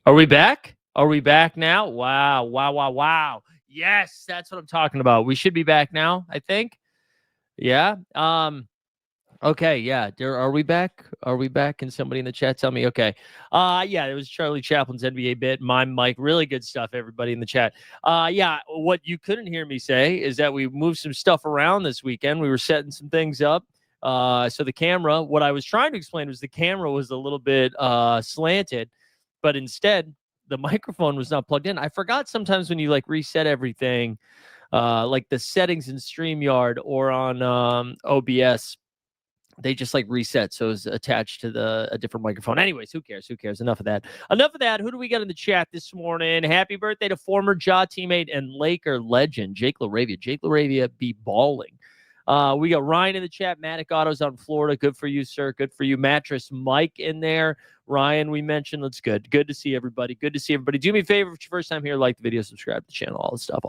Are we back? Are we back now? Wow, wow, wow, wow. Yes, that's what I'm talking about. We should be back now, I think. Yeah. Okay, yeah. Are we back? Are we back? Can somebody in the chat tell me? Okay. Yeah, it was Charlie Chaplin's NBA bit. My Mike. Really good stuff, everybody in the chat. Yeah, what you couldn't hear me say is that we moved some stuff around this weekend. We were setting some things up. So the camera, what I was trying to explain was the camera was a little bit slanted, but instead the microphone was not plugged in. I forgot sometimes when you like reset everything, like the settings in StreamYard or on OBS, they just like reset, so it's attached to a different microphone. Anyways, who cares? Who cares? Enough of that. Enough of that. Who do we got in the chat this morning? Happy birthday to former Jaw teammate and Laker legend Jake LaRavia. Jake LaRavia be balling. We got Ryan in the chat. Matic Autos on Florida. Good for you, sir. Good for you. Mattress Mike in there. Ryan, we mentioned. That's good. Good to see everybody. Good to see everybody. Do me a favor if it's your first time here, like the video, subscribe to the channel, all the stuff.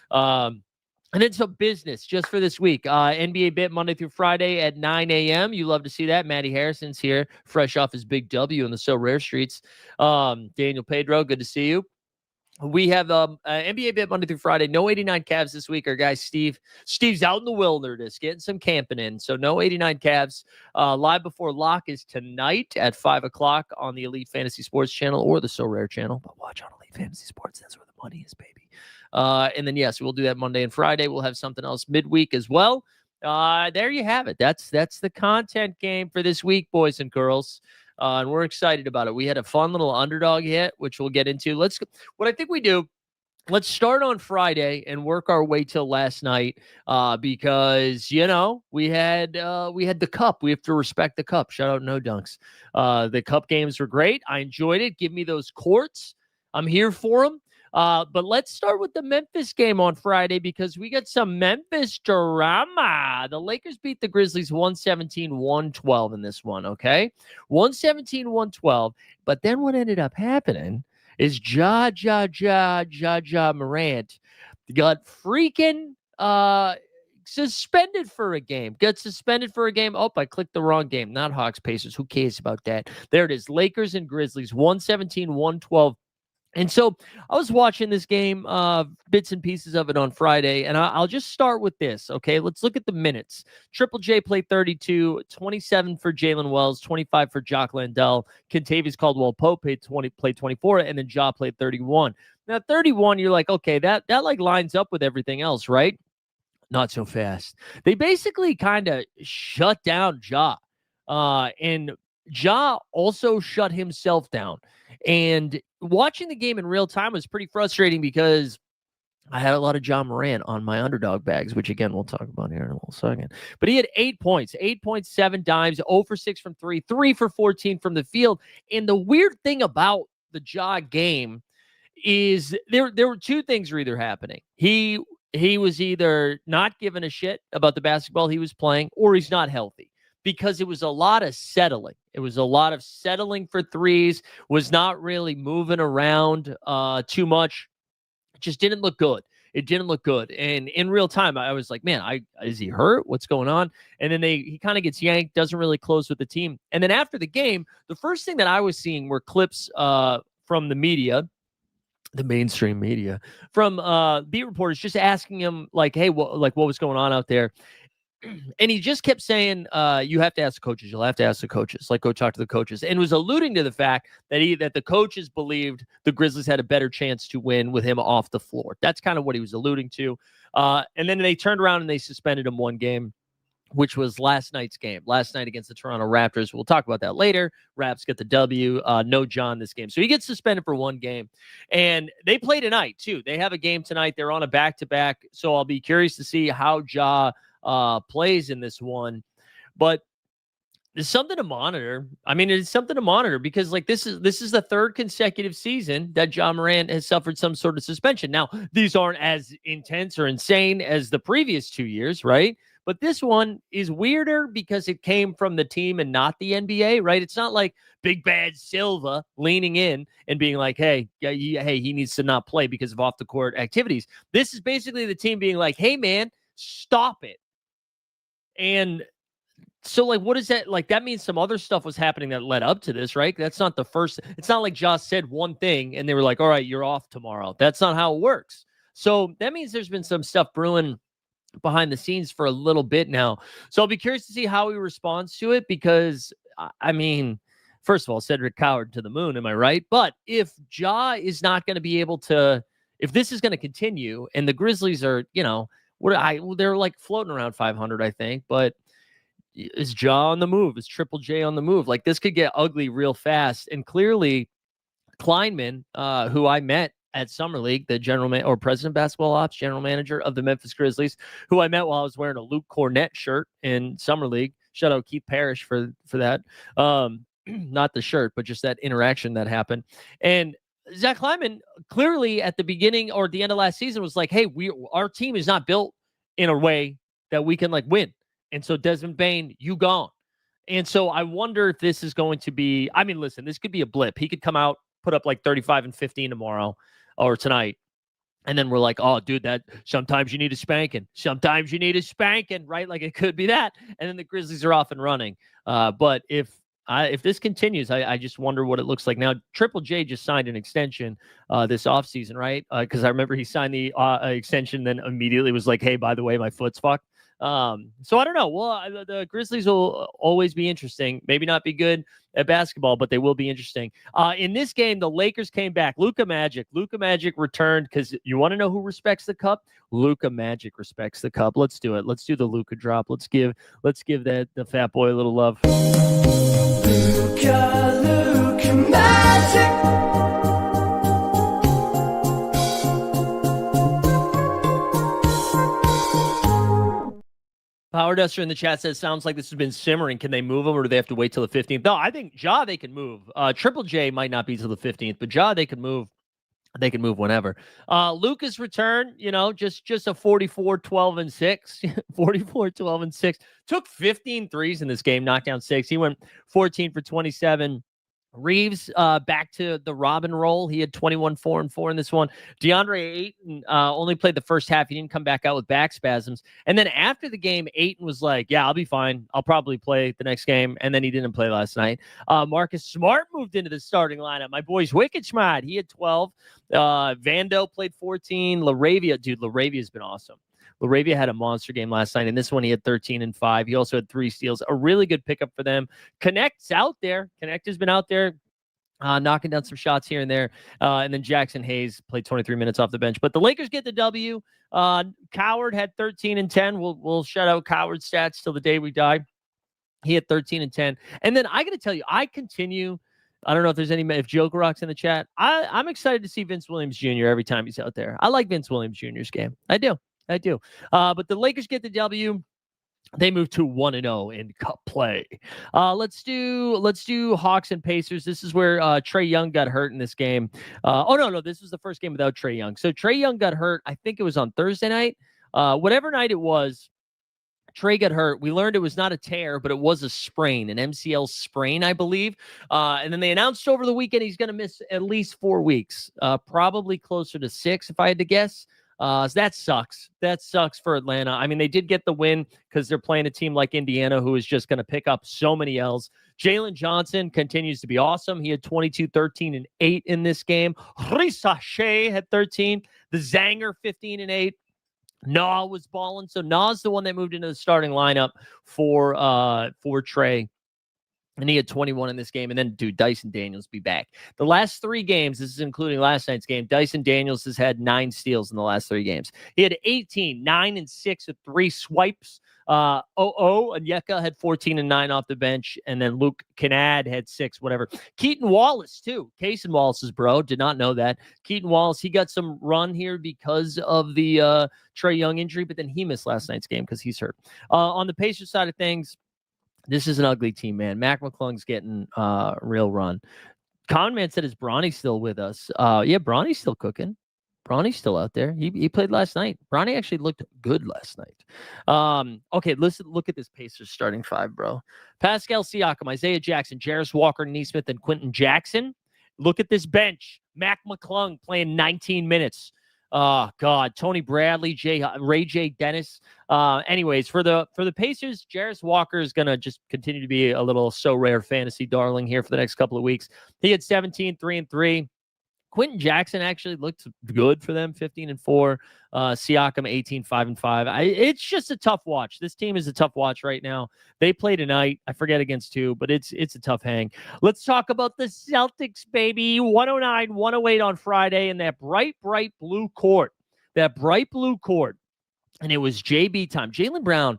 And then some business just for this week. NBA Bit Monday through Friday at 9 a.m. You love to see that. Matty Harrison's here, fresh off his big W in the So Rare streets. Daniel Pedro, good to see you. We have NBA Bit Monday through Friday. No 89 Cavs this week. Our guy Steve. Steve's out in the wilderness getting some camping in. So no 89 Cavs. Live Before Lock is tonight at 5 o'clock on the Elite Fantasy Sports channel or the So Rare channel. But watch on Elite Fantasy Sports. That's where the money is, baby. And then, yes, we'll do that Monday and Friday. We'll have something else midweek as well. There you have it. That's the content game for this week, boys and girls. And we're excited about it. We had a fun little underdog hit, which we'll get into. What I think we do, let's start on Friday and work our way till last night because, we had the cup. We have to respect the cup. Shout out No Dunks. The cup games were great. I enjoyed it. Give me those courts. I'm here for them. But let's start with the Memphis game on Friday because we got some Memphis drama. The Lakers beat the Grizzlies 117-112 in this one, okay? 117-112. But then what ended up happening is Morant got freaking suspended for a game. Got suspended for a game. Oh, I clicked the wrong game. Not Hawks Pacers. Who cares about that? There it is. Lakers and Grizzlies 117-112. And so I was watching this game, bits and pieces of it on Friday, and I'll just start with this, okay? Let's look at the minutes. Triple J played 32, 27 for Jalen Wells, 25 for Jock Landell. Kentavious Caldwell-Pope played 24, and then Ja played 31. Now, 31, you're like, okay, that like lines up with everything else, right? Not so fast. They basically kind of shut down Ja, and Ja also shut himself down. And watching the game in real time was pretty frustrating because I had a lot of Ja Morant on my underdog bags, which, again, we'll talk about here in a little second. But he had 8 points, 8.7 dimes, 0 for 6 from 3, 3 for 14 from the field. And the weird thing about the Ja game is there were two things were either happening. He was either not giving a shit about the basketball he was playing or he's not healthy. Because it was a lot of settling. It was a lot of settling for threes, was not really moving around too much. It just didn't look good. It didn't look good. And in real time, I was like, man, is he hurt? What's going on? And then he kind of gets yanked, doesn't really close with the team. And then after the game, the first thing that I was seeing were clips from the media, the mainstream media, from beat reporters just asking him, like, hey, what was going on out there? And he just kept saying, you have to ask the coaches. You'll have to ask the coaches. Like, go talk to the coaches. And was alluding to the fact that the coaches believed the Grizzlies had a better chance to win with him off the floor. That's kind of what he was alluding to. And then they turned around and they suspended him one game, which was last night's game. Last night against the Toronto Raptors. We'll talk about that later. Raps get the W. No John this game. So he gets suspended for one game. And they play tonight, too. They have a game tonight. They're on a back-to-back. So I'll be curious to see how Ja plays in this one, but it's something to monitor. I mean, it's something to monitor because, like, this is the third consecutive season that Ja Morant has suffered some sort of suspension. Now, these aren't as intense or insane as the previous 2 years, right? But this one is weirder because it came from the team and not the NBA, right? It's not like Big Bad Silva leaning in and being like, hey, he needs to not play because of off the court activities. This is basically the team being like, hey, man, stop it. And So, like, what is that? Like, that means some other stuff was happening that led up to this, right? That's not the first. It's not like Josh said one thing and they were like, all right, you're off tomorrow. That's not how it works. So that means there's been some stuff brewing behind the scenes for a little bit now. So I'll be curious to see how he responds to it because, I mean, first of all, Cedric Coward to the moon, am I right? But if Ja is not going to be able to, if this is going to continue and the Grizzlies are, they're like floating around 500, I think, but is Ja on the move? Is Triple J on the move? Like this could get ugly real fast. And clearly, Kleinman, who I met at Summer League, the president basketball ops, general manager of the Memphis Grizzlies, who I met while I was wearing a Luke Cornett shirt in Summer League. Shout out Keith Parrish for that. Not the shirt, but just that interaction that happened. And Zach Kleiman clearly at the beginning or the end of last season was like, hey, our team is not built in a way that we can like win. And so Desmond Bane, you gone. And so I wonder if this is going to be, I mean, listen, this could be a blip. He could come out, put up like 35 and 15 tomorrow or tonight. And then we're like, oh, dude, that sometimes you need a spanking. Sometimes you need a spanking, right? Like it could be that. And then the Grizzlies are off and running. But if this continues, I just wonder what it looks like. Now, Triple J just signed an extension this offseason, right? Because I remember he signed the extension, then immediately was like, hey, by the way, my foot's fucked. So I don't know. Well, the Grizzlies will always be interesting. Maybe not be good at basketball, but they will be interesting. In this game, the Lakers came back. Luka Magic returned because you want to know who respects the cup? Luka Magic respects the cup. Let's do it. Let's do the Luka drop. Let's give the fat boy a little love. Luka Magic. Power Duster in the chat says, sounds like this has been simmering. Can they move them or do they have to wait till the 15th? No, I think Ja, they can move. Triple J might not be till the 15th, but Ja, they can move. They can move whenever. Luka's return, just a 44, 12, and 6. 44, 12, and 6. Took 15 threes in this game, knocked down 6. He went 14 for 27. Reeves back to the Robin role. He had 21, 4, and 4 in this one. DeAndre Ayton only played the first half. He didn't come back out with back spasms. And then after the game, Ayton was like, yeah, I'll be fine. I'll probably play the next game. And then he didn't play last night. Marcus Smart moved into the starting lineup. My boy's Wicked Smart. He had 12. Vando played 14. LaRavia's been awesome. LaRavia had a monster game last night, and this one he had 13 and 5. He also had 3 steals. A really good pickup for them. Connect's out there. Connect has been out there knocking down some shots here and there. And then Jackson Hayes played 23 minutes off the bench. But the Lakers get the W. Coward had 13 and 10. We'll shout out Coward's stats till the day we die. He had 13 and 10. And then I got to tell you, I continue. I don't know if there's if Joker Rock's in the chat. I'm excited to see Vince Williams Jr. every time he's out there. I like Vince Williams Jr.'s game. I do. But the Lakers get the W. They move to 1-0 in cup play. Let's do Hawks and Pacers. This is where Trae Young got hurt in this game. No. This was the first game without Trae Young. So Trae Young got hurt. I think it was on Thursday night. Whatever night it was, Trae got hurt. We learned it was not a tear, but it was a sprain, an MCL sprain, I believe. And then they announced over the weekend he's going to miss at least 4 weeks, probably closer to 6 if I had to guess. So that sucks. That sucks for Atlanta. I mean, they did get the win because they're playing a team like Indiana who is just going to pick up so many L's. Jalen Johnson continues to be awesome. He had 22, 13, and 8 in this game. Risa Shea had 13. The Zanger, 15 and 8. Nah was balling. So Nah's the one that moved into the starting lineup for Trae. And he had 21 in this game. And then, dude, Dyson Daniels be back. The last 3 games, this is including last night's game, Dyson Daniels has had 9 steals in the last 3 games. He had 18, 9 and 6 with 3 swipes. Onyeka had 14 and 9 off the bench. And then Luke Kennard had 6, whatever. Keaton Wallace, too. Cason Wallace's bro. Did not know that. Keaton Wallace, he got some run here because of the Trae Young injury, but then he missed last night's game because he's hurt. On the Pacers side of things, this is an ugly team, man. Mac McClung's getting real run. Conman said, is Bronny still with us? Yeah, Bronny's still cooking. Bronny's still out there. He played last night. Bronny actually looked good last night. Okay, look at this Pacers starting 5, bro. Pascal Siakam, Isaiah Jackson, Jarris Walker, Nesmith, and Quentin Jackson. Look at this bench. Mac McClung playing 19 minutes. Oh God, Tony Bradley, Ray J. Dennis. Anyways, for the Pacers, Jarris Walker is gonna just continue to be a little so rare fantasy darling here for the next couple of weeks. He had 17, 3 and 3. Quentin Jackson actually looked good for them, 15-4. Siakam, 18, 5 and 5. It's just a tough watch. This team is a tough watch right now. They play tonight. I forget against who, but it's a tough hang. Let's talk about the Celtics, baby. 109, 108 on Friday in that bright blue court. That bright blue court. And it was JB time. Jaylen Brown,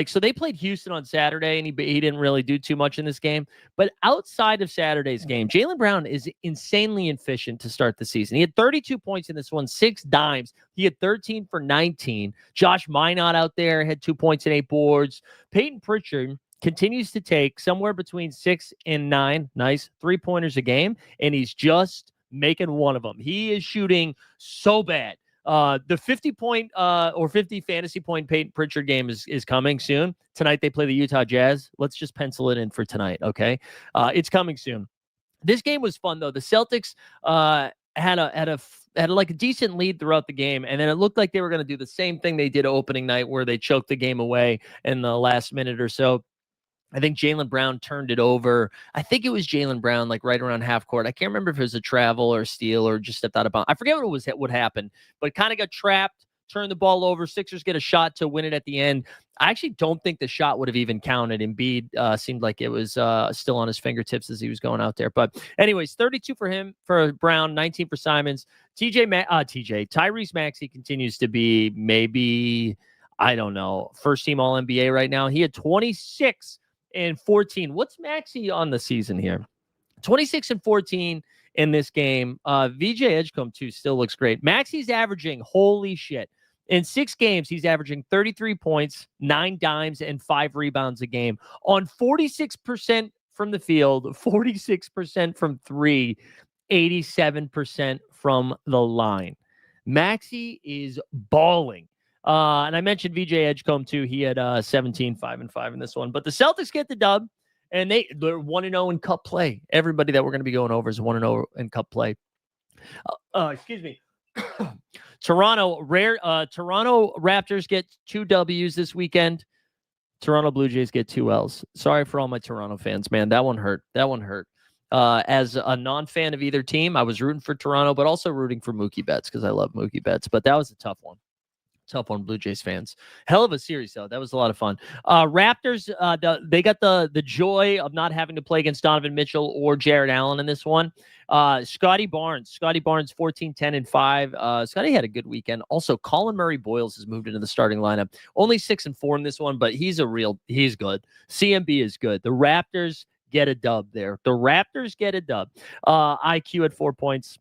so they played Houston on Saturday, and he didn't really do too much in this game. But outside of Saturday's game, Jaylen Brown is insanely efficient to start the season. He had 32 points in this one, 6 dimes. He had 13 for 19. Josh Minot out there had 2 points and 8 boards. Peyton Pritchard continues to take somewhere between 6 and 9 nice 3-pointers a game, and he's just making one of them. He is shooting so bad. The 50-point or 50 fantasy point Peyton Pritchard game is coming soon. Tonight they play the Utah Jazz. Let's just pencil it in for tonight, okay? It's coming soon. This game was fun though. The Celtics had a decent lead throughout the game, and then it looked like they were going to do the same thing they did opening night, where they choked the game away in the last minute or so. I think Jaylen Brown turned it over. I think it was Jaylen Brown, right around half court. I can't remember if it was a travel or a steal or just stepped out of bounds. I forget what happened, but kind of got trapped, turned the ball over. Sixers get a shot to win it at the end. I actually don't think the shot would have even counted. Embiid seemed like it was still on his fingertips as he was going out there. But anyways, 32 for Brown, 19 for Simons. Tyrese Maxey continues to be maybe, I don't know, first team All-NBA right now. He had 26 and 14. What's Maxey on the season here? 26 and 14 in this game. VJ Edgecombe too still looks great. Maxey's averaging, holy shit, in 6 games he's averaging 33 points, 9 dimes, and 5 rebounds a game on 46% from the field, 46% from 3, 87% from the line. Maxey is balling. And I mentioned VJ Edgecombe too. He had 17, 5 and 5 in this one. But the Celtics get the dub, and they're 1-0 in cup play. Everybody that we're going to be going over is 1-0 in cup play. Excuse me. Toronto Raptors get 2 W's this weekend. Toronto Blue Jays get 2 L's. Sorry for all my Toronto fans, man. That one hurt. As a non-fan of either team, I was rooting for Toronto, but also rooting for Mookie Betts because I love Mookie Betts. But that was a tough one. Tough one, Blue Jays fans. Hell of a series, though. That was a lot of fun. Raptors, they got the joy of not having to play against Donovan Mitchell or Jared Allen in this one. Scotty Barnes, 14, 10, and 5. Scotty had a good weekend. Also, Colin Murray Boyles has moved into the starting lineup. Only 6 and 4 in this one, but he's good. CMB is good. The Raptors get a dub there. IQ at 4 points.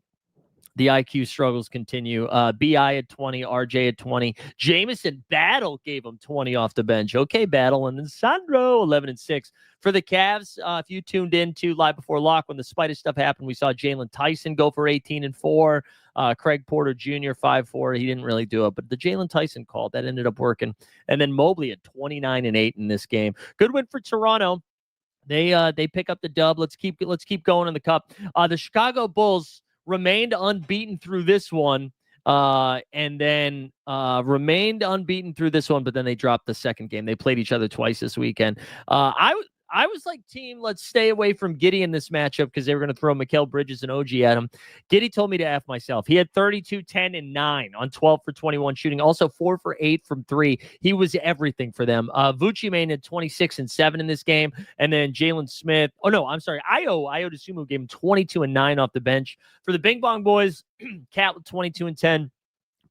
The IQ struggles continue. BI at 20, RJ at 20. Jamison Battle gave him 20 off the bench. Okay, Battle. And then Sandro, 11 and 6. For the Cavs, if you tuned in to Live Before Lock, when the Spider stuff happened, we saw Jalen Tyson go for 18 and 4. Craig Porter Jr., 5-4. He didn't really do it, but the Jalen Tyson call, that ended up working. And then Mobley at 29 and 8 in this game. Good win for Toronto. They pick up the dub. Let's keep going in the cup. The Chicago Bulls remained unbeaten through this one, but then they dropped the second game. They played each other twice this weekend. I was like, team, let's stay away from Giddey in this matchup because they were going to throw Mikal Bridges and OG at him. Giddey told me to F myself. He had 32, 10, and 9 on 12 for 21 shooting. Also 4 for 8 from 3. He was everything for them. Vucci had 26 and 7 in this game. And then Jalen Smith. Oh, no, I'm sorry. Ayo Dosunmu gave him 22 and 9 off the bench. For the Bing Bong Boys, Cat with 22 and 10.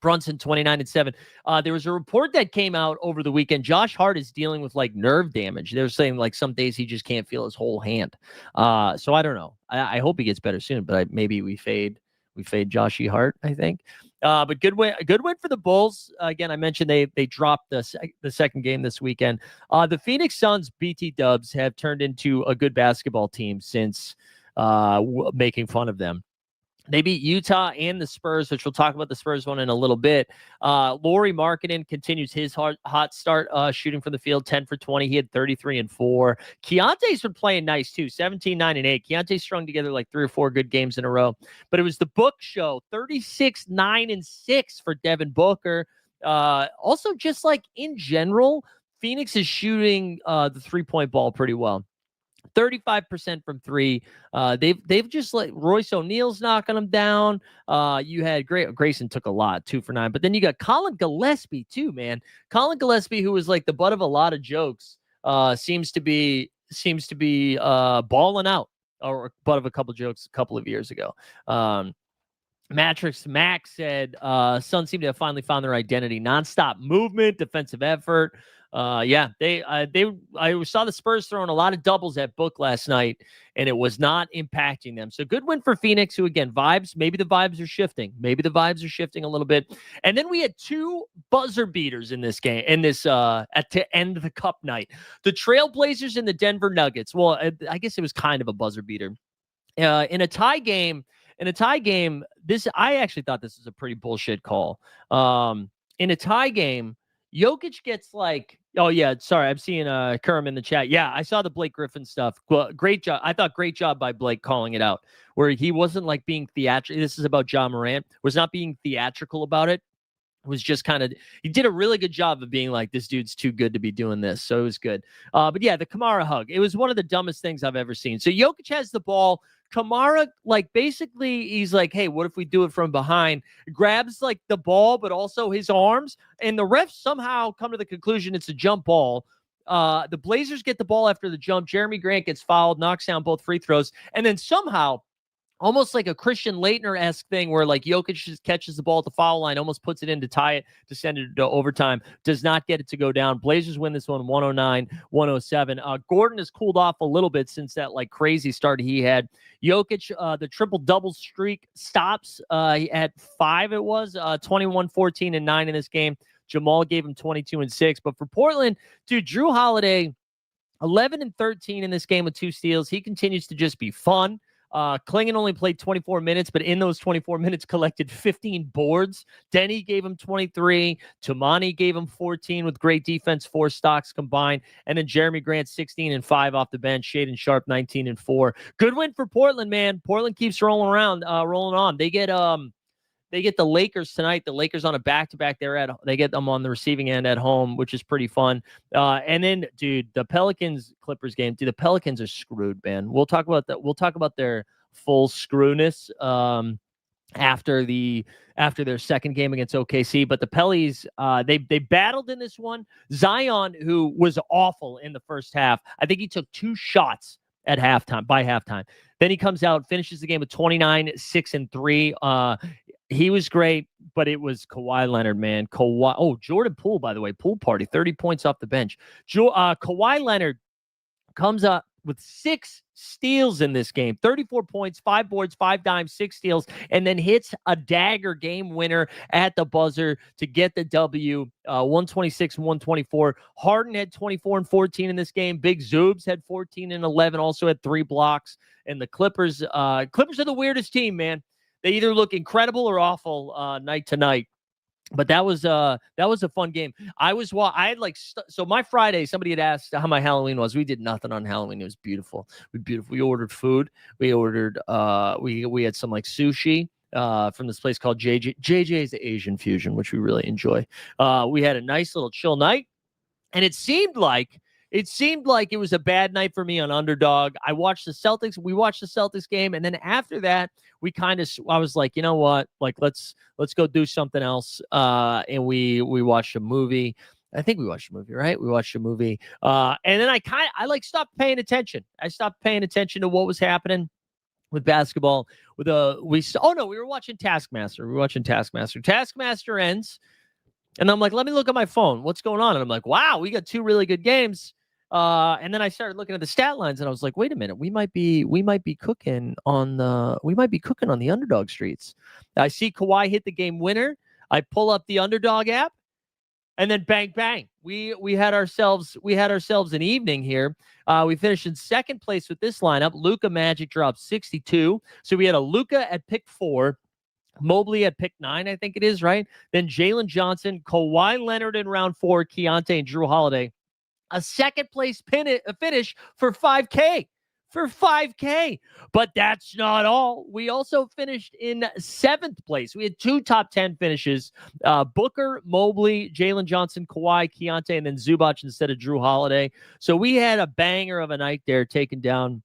Brunson, 29 and 7. There was a report that came out over the weekend. Josh Hart is dealing with nerve damage. They're saying some days he just can't feel his whole hand. So I don't know. I hope he gets better soon, but maybe we fade Joshy Hart, I think. But good win for the Bulls. Again, I mentioned they dropped the second game this weekend. The Phoenix Suns BT Dubs have turned into a good basketball team since making fun of them. They beat Utah and the Spurs, which we'll talk about the Spurs one in a little bit. Lauri Markkanen continues his hot start, shooting from the field, 10 for 20. He had 33 and 4. Keontae's been playing nice too, 17, 9, and 8. Keontae strung together like 3 or 4 good games in a row. But it was the book show, 36, 9, and 6 for Devin Booker. Also, just like in general, Phoenix is shooting the 3-point ball pretty well. 35% from 3. They've just like Royce O'Neal's knocking them down. You had Grayson took a lot, 2 for 9, but then you got Colin Gillespie too, man. Colin Gillespie, who was like the butt of a lot of jokes, seems to be balling out, or butt of a couple jokes a couple of years ago. Matrix Max said, Suns seem to have finally found their identity. Nonstop movement, defensive effort. I saw the Spurs throwing a lot of doubles at Book last night, and it was not impacting them. So good win for Phoenix, who again, maybe the vibes are shifting. Maybe the vibes are shifting a little bit. And then we had 2 buzzer beaters in this game, to end the cup night. The Trailblazers and the Denver Nuggets. Well, I guess it was kind of a buzzer beater. In a tie game, I actually thought this was a pretty bullshit call. In a tie game, Jokic gets like, oh yeah, sorry, I'm seeing Kerm in the chat. Yeah, I saw the Blake Griffin stuff. Well, great job. I thought great job by Blake calling it out, where he wasn't like being theatrical. This is about Ja Morant. Was not being theatrical about it. Was just kind of, he did a really good job of being like, this dude's too good to be doing this. So it was good. But yeah, the Kamara hug, it was one of the dumbest things I've ever seen. So Jokic has the ball. Kamara, like, basically, he's like, hey, what if we do it from behind? Grabs, like, the ball, but also his arms. And the refs somehow come to the conclusion it's a jump ball. The Blazers get the ball after the jump. Jeremy Grant gets fouled, knocks down both free throws. And then somehow, almost like a Christian Laettner-esque thing where like Jokic just catches the ball at the foul line, almost puts it in to tie it, to send it to overtime, does not get it to go down. Blazers win this one 109-107. Gordon has cooled off a little bit since that like crazy start he had. Jokic, the triple-double streak stops at 5 it was, 21, 14, and 9 in this game. Jamal gave him 22 and 6. But for Portland, dude, Drew Holiday, 11 and 13 in this game with 2 steals. He continues to just be fun. Klingon only played 24 minutes, but in those 24 minutes collected 15 boards. Denny gave him 23. Tumani gave him 14 with great defense, 4 stocks combined. And then Jeremy Grant, 16 and 5 off the bench. Shaden Sharp, 19 and 4. Good win for Portland, man. Portland keeps rolling on. They get the Lakers tonight. The Lakers on a back-to-back. They get them on the receiving end at home, which is pretty fun. And then, dude, the Pelicans-Clippers game. Dude, the Pelicans are screwed, man. We'll talk about that. We'll talk about their full screwness after their second game against OKC. But the Pellies, they battled in this one. Zion, who was awful in the first half, I think he took 2 shots by halftime. Then he comes out, finishes the game with 29, 6, and 3. He was great, but it was Kawhi Leonard, man. Jordan Poole, by the way, pool party, 30 points off the bench. Kawhi Leonard comes up with 6 steals in this game, 34 points, 5 boards, 5 dimes, 6 steals, and then hits a dagger game winner at the buzzer to get the W, 126-124. Harden had 24 and 14 in this game. Big Zoobs had 14 and 11, also had 3 blocks. And the Clippers are the weirdest team, man. They either look incredible or awful night to night. But that was a fun game. So my Friday, somebody had asked how my Halloween was. We did nothing on Halloween. It was beautiful. We ordered food. We ordered we had some like sushi from this place called JJ's Asian Fusion, which we really enjoy. We had a nice little chill night, and it seemed like it was a bad night for me on Underdog. We watched the Celtics game, and then after that, I was like, you know what? Like, let's go do something else. And we watched a movie. I think we watched a movie, right? We watched a movie. And then I stopped paying attention. I stopped paying attention to what was happening with basketball. We were watching Taskmaster. Taskmaster ends. And I'm like, let me look at my phone. What's going on? And I'm like, wow, we got 2 really good games. And then I started looking at the stat lines, and I was like, wait a minute, we might be cooking on the Underdog streets. I see Kawhi hit the game winner. I pull up the Underdog app, and then bang bang, we had ourselves an evening here. We finished in second place with this lineup. Luka Magic dropped 62, so we had a Luka at pick 4, Mobley at pick 9, I think it is, right? Then Jalen Johnson, Kawhi Leonard in round 4, Keontae and Drew Holiday. A second place finish for 5K. For 5K. But that's not all. We also finished in 7th place. We had 2 top 10 finishes. Booker, Mobley, Jalen Johnson, Kawhi, Keontae, and then Zubac instead of Drew Holiday. So we had a banger of a night there, taking down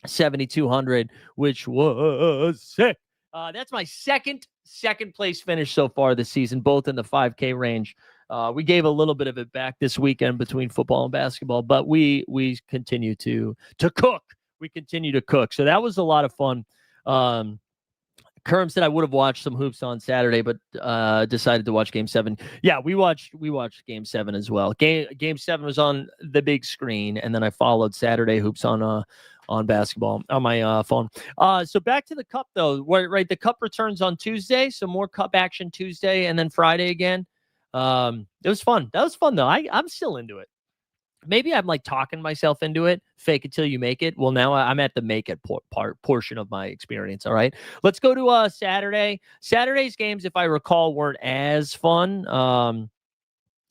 7,200, which was sick. That's my second place finish so far this season, both in the 5K range. We gave a little bit of it back this weekend between football and basketball, but we continue to cook. We continue to cook. So that was a lot of fun. Kerm said I would have watched some hoops on Saturday, but decided to watch Game 7. Yeah, we watched Game 7 as well. Game 7 was on the big screen, and then I followed Saturday hoops on basketball on my phone. So back to the Cup though. Right, the Cup returns on Tuesday, so more Cup action Tuesday, and then Friday again. It was fun. That was fun though. I'm still into it. Maybe I'm like talking myself into it. Fake it till you make it. Well, now I'm at the make it portion of my experience. All right, let's go to Saturday. Saturday's games, if I recall, weren't as fun.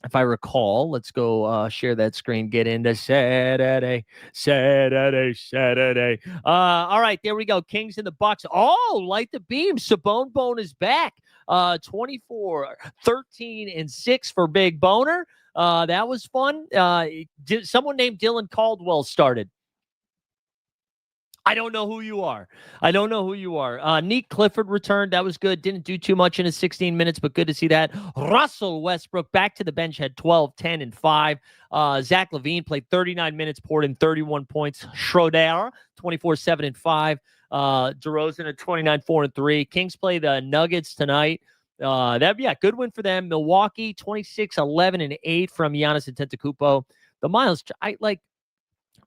If I recall, let's go share that screen. Get into Saturday. All right, there we go. Kings in the Bucks. Oh, light the beam. Sabone Bone is back. 24, 13, and 6 for Big Boner. That was fun. Someone named Dylan Caldwell started. I don't know who you are. Neat Clifford returned. That was good. Didn't do too much in his 16 minutes, but good to see that. Russell Westbrook back to the bench, had 12, 10, and 5. Zach LaVine played 39 minutes, poured in 31 points. Schroeder, 24, 7, and 5. DeRozan at 29, 4, and 3. Kings play the Nuggets tonight. Good win for them. Milwaukee, 26, 11, and 8 from Giannis Antetokounmpo.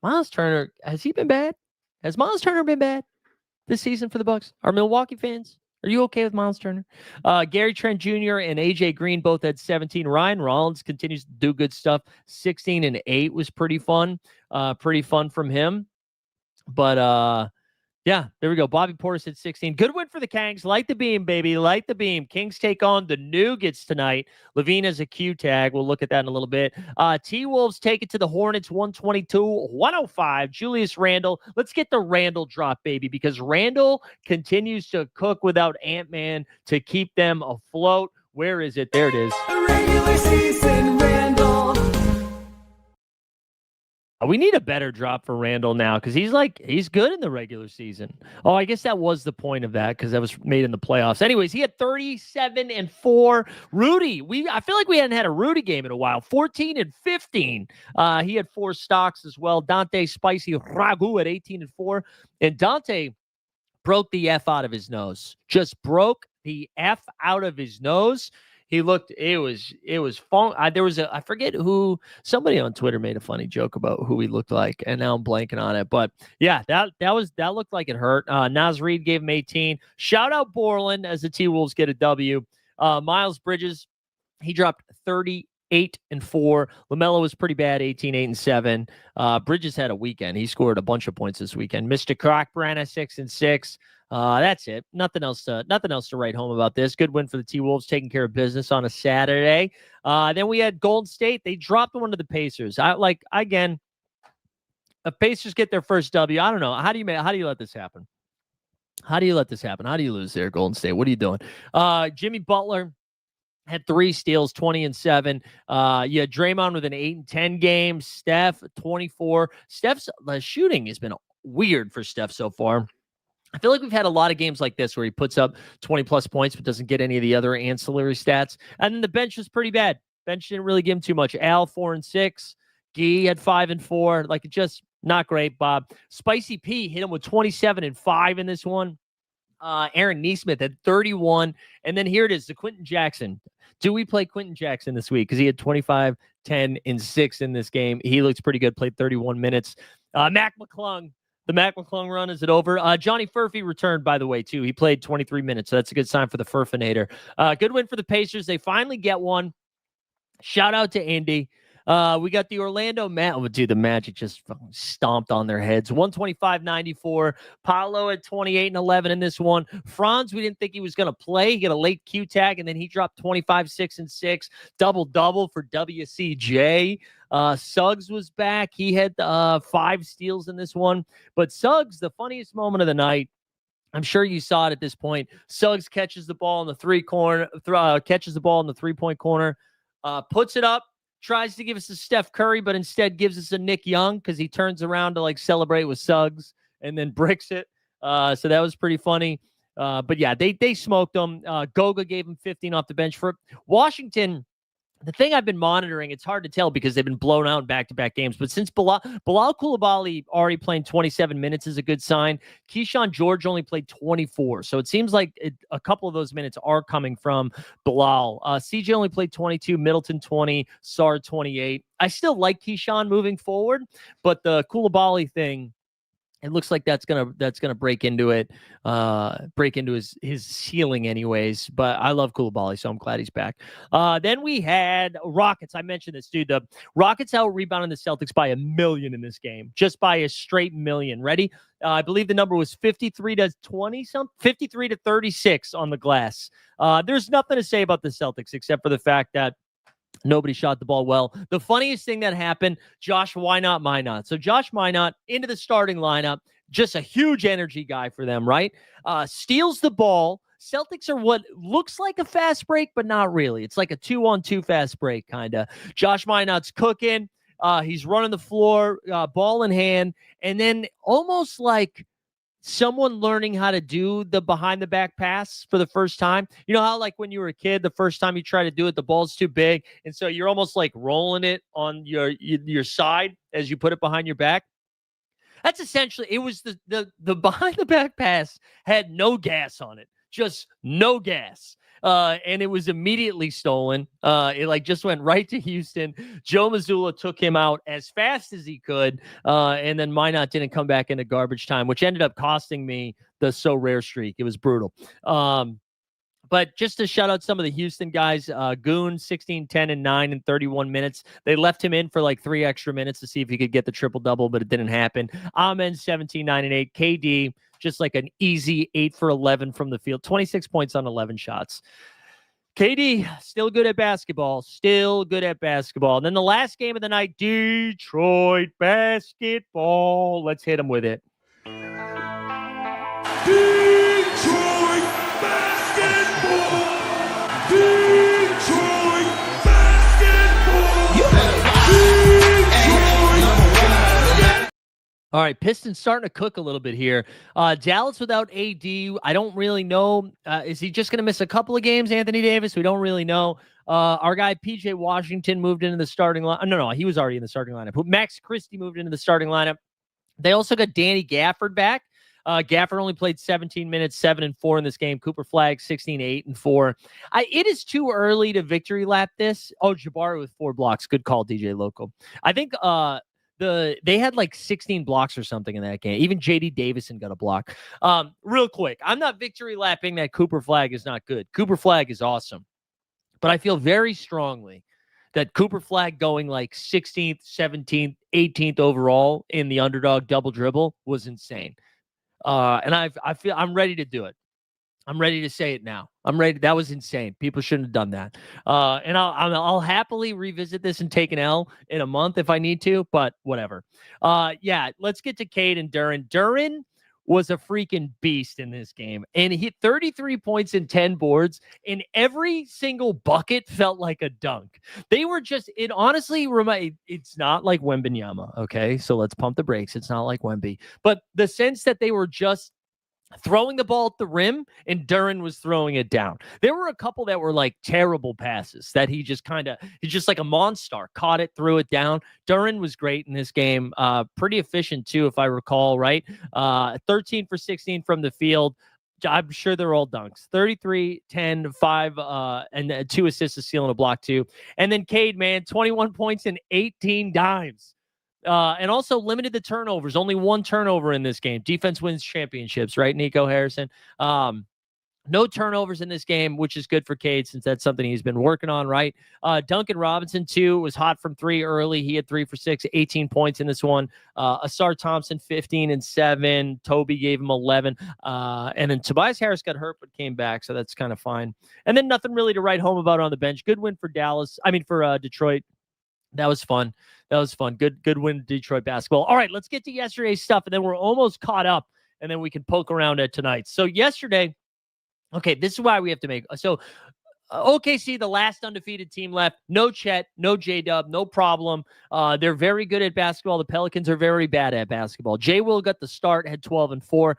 Miles Turner. Has he been bad? Has Miles Turner been bad this season for the Bucks? Are Milwaukee fans? Are you okay with Miles Turner? Gary Trent Jr. and AJ Green both had 17. Ryan Rollins continues to do good stuff. 16 and 8 was pretty fun. Pretty fun from him. But yeah, there we go. Bobby Portis hit 16. Good win for the Kangs. Light the beam, baby. Light the beam. Kings take on the Nuggets tonight. LaVine has a Q tag. We'll look at that in a little bit. T-Wolves take it to the Hornets, 122-105. Julius Randle. Let's get the Randle drop, baby, because Randle continues to cook without Ant-Man to keep them afloat. Where is it? There it is. Regular season Randle. We need a better drop for Randle now because he's good in the regular season. Oh, I guess that was the point of that because that was made in the playoffs. Anyways, he had 37 and 4. Rudy, I feel like we hadn't had a Rudy game in a while. 14 and 15. He had 4 stocks as well. Dante Spicy Ragu at 18 and 4. And Dante broke the F out of his nose. Just broke the F out of his nose. He looked, it was fun. I forget who, somebody on Twitter made a funny joke about who he looked like, and now I'm blanking on it. But yeah, that looked like it hurt. Naz Reid gave him 18. Shout out Borland as the T-Wolves get a W. Miles Bridges, he dropped 38 and 4. LaMelo was pretty bad, 18, 8, and 7. Bridges had a weekend. He scored a bunch of points this weekend. Mr. Cockburn at 6 and 6. That's it. Nothing else to write home about this. Good win for the T-Wolves, taking care of business on a Saturday. Then we had Golden State. They dropped one to the Pacers. If Pacers get their first W, I don't know. How do you let this happen? How do you lose there, Golden State? What are you doing? Jimmy Butler had 3 steals, 20 and 7. You had Draymond with an 8 and 10 game. Steph, 24. Steph's shooting has been weird for Steph so far. I feel like we've had a lot of games like this where he puts up 20-plus points but doesn't get any of the other ancillary stats. And then the bench was pretty bad. Bench didn't really give him too much. Al, 4 and 6. Gee had 5 and 4. Just not great, Bob. Spicy P hit him with 27 and 5 in this one. Aaron Nesmith had 31. And then here it is, the Quentin Jackson. Do we play Quentin Jackson this week? Because he had 25, 10, and 6 in this game. He looks pretty good, played 31 minutes. Mac McClung. The Mac McClung run, is it over? Johnny Furphy returned, by the way, too. He played 23 minutes, so that's a good sign for the Furfinator. Good win for the Pacers. They finally get one. Shout out to Indy. We got the Orlando Dude, the Magic just stomped on their heads. 125-94. Paolo at 28-11 in this one. Franz, we didn't think he was going to play. He got a late Q tag, and then he dropped 25, 6, and 6. Double-double for WCJ. Suggs was back. He had 5 steals in this one. But Suggs, the funniest moment of the night, I'm sure you saw it at this point. Suggs catches the ball in the three-point corner, puts it up, tries to give us a Steph Curry, but instead gives us a Nick Young because he turns around to like celebrate with Suggs and then bricks it. So that was pretty funny. But yeah, they smoked them. Goga gave him 15 off the bench for Washington. The thing I've been monitoring, it's hard to tell because they've been blown out in back-to-back games. But since Bilal Coulibaly already playing 27 minutes is a good sign. Keyshawn George only played 24. So it seems like a couple of those minutes are coming from Bilal. CJ only played 22, Middleton 20, Sarr 28. I still like Keyshawn moving forward, but the Coulibaly thing, it looks like that's gonna break into his ceiling anyways. But I love Coulibaly, so I'm glad he's back. Then we had Rockets. I mentioned this, dude. The Rockets out-rebounded the Celtics by 1,000,000 in this game, just by a straight million. Ready? I believe the number was 53 to 36 on the glass. There's nothing to say about the Celtics except for the fact that nobody shot the ball well. The funniest thing that happened, Josh Minott. So Josh Minott into the starting lineup, just a huge energy guy for them, right? Steals the ball. Celtics are what looks like a fast break, but not really. It's like a 2-on-2 fast break, kind of. Josh Minott's cooking. He's running the floor, ball in hand, and then almost like someone learning how to do the behind the back pass for the first time. You know how like when you were a kid, the first time you try to do it, the ball's too big. And so you're almost like rolling it on your side as you put it behind your back. That's essentially, it was the behind the back pass had no gas on it, just no gas. And it was immediately stolen. It like just went right to Houston. Joe Mazzulla took him out as fast as he could. And then Minott didn't come back into garbage time, which ended up costing me the so rare streak. It was brutal. But just to shout out some of the Houston guys, Goon, 16, 10, and 9 in 31 minutes. They left him in for like 3 extra minutes to see if he could get the triple-double, but it didn't happen. Amen, 17, 9, and 8. KD, just like an easy 8 for 11 from the field. 26 points on 11 shots. KD, still good at basketball. And then the last game of the night, Detroit basketball. Let's hit him with it. Detroit basketball. All right, Pistons starting to cook a little bit here. Dallas without AD, I don't really know. Is he just going to miss a couple of games, Anthony Davis? We don't really know. Our guy, PJ Washington, moved into the starting line. No, he was already in the starting lineup. Max Christie moved into the starting lineup. They also got Danny Gafford back. Gafford only played 17 minutes, 7 and 4 in this game. Cooper Flagg, 16, 8 and 4. It is too early to victory lap this. Oh, Jabari with 4 blocks. Good call, DJ Loco. I think they had like 16 blocks or something in that game. Even JD Davison got a block. Real quick, I'm not victory lapping that Cooper Flagg is not good. Cooper Flagg is awesome. But I feel very strongly that Cooper Flagg going like 16th, 17th, 18th overall in the underdog double dribble was insane. And I feel I'm ready to do it. I'm ready to say it now. I'm ready. That was insane. People shouldn't have done that. And I'll happily revisit this and take an L in a month if I need to, but whatever. Yeah, let's get to Cade and Duren. Duren was a freaking beast in this game, and he hit 33 points and 10 boards, and every single bucket felt like a dunk. They were just, it honestly, it's not like Wembanyama, okay? So let's pump the brakes. It's not like Wemby, but the sense that they were just throwing the ball at the rim and Duren was throwing it down. There were a couple that were like terrible passes that he's just like a monster, caught it, threw it down. Duren was great in this game. Pretty efficient too, if I recall, right? 13 for 16 from the field. I'm sure they're all dunks. 33, 10, 5, and 2 assists, a steal, and a block too. And then Cade, man, 21 points and 18 dimes. And also limited the turnovers. Only 1 turnover in this game. Defense wins championships, right, Nico Harrison? No turnovers in this game, which is good for Cade since that's something he's been working on, right? Duncan Robinson, too, was hot from three early. He had 3 for 6, 18 points in this one. Asar Thompson, 15 and 7. Toby gave him 11. And then Tobias Harris got hurt but came back, so that's kind of fine. And then nothing really to write home about on the bench. Good win for Detroit. That was fun. Good win, Detroit basketball. All right, let's get to yesterday's stuff, and then we're almost caught up, and then we can poke around at tonight. So yesterday, okay, this is why we have to make. So OKC, the last undefeated team left. No Chet, no J-Dub, no problem. They're very good at basketball. The Pelicans are very bad at basketball. J. Will got the start, had 12 and 4.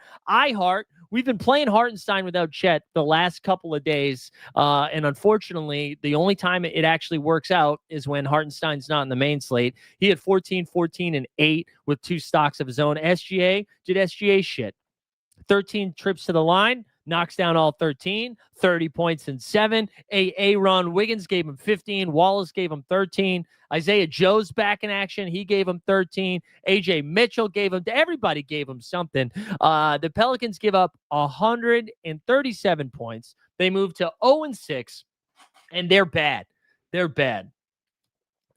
We've been playing Hartenstein without Chet the last couple of days. And unfortunately, the only time it actually works out is when Hartenstein's not in the main slate. He had 14, 14, and 8 with 2 stocks of his own. SGA did SGA shit. 13 trips to the line. Knocks down all 13, 30 points and 7. Aaron Wiggins gave him 15. Wallace gave him 13. Isaiah Joe's back in action. He gave him 13. AJ Mitchell gave him, everybody gave him something. The Pelicans give up 137 points. They move to 0-6, and they're bad. They're bad.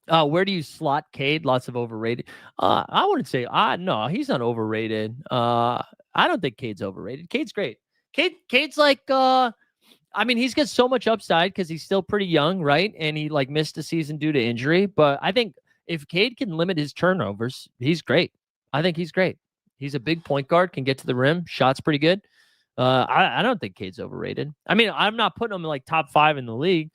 Where do you slot Cade? Lots of overrated. I wouldn't say, no, he's not overrated. I don't think Cade's overrated. Cade's great. Cade's like, he's got so much upside because he's still pretty young, right? And he missed a season due to injury. But I think if Cade can limit his turnovers, he's great. I think he's great. He's a big point guard, can get to the rim, shot's pretty good. I don't think Cade's overrated. I'm not putting him in top 5 in the league.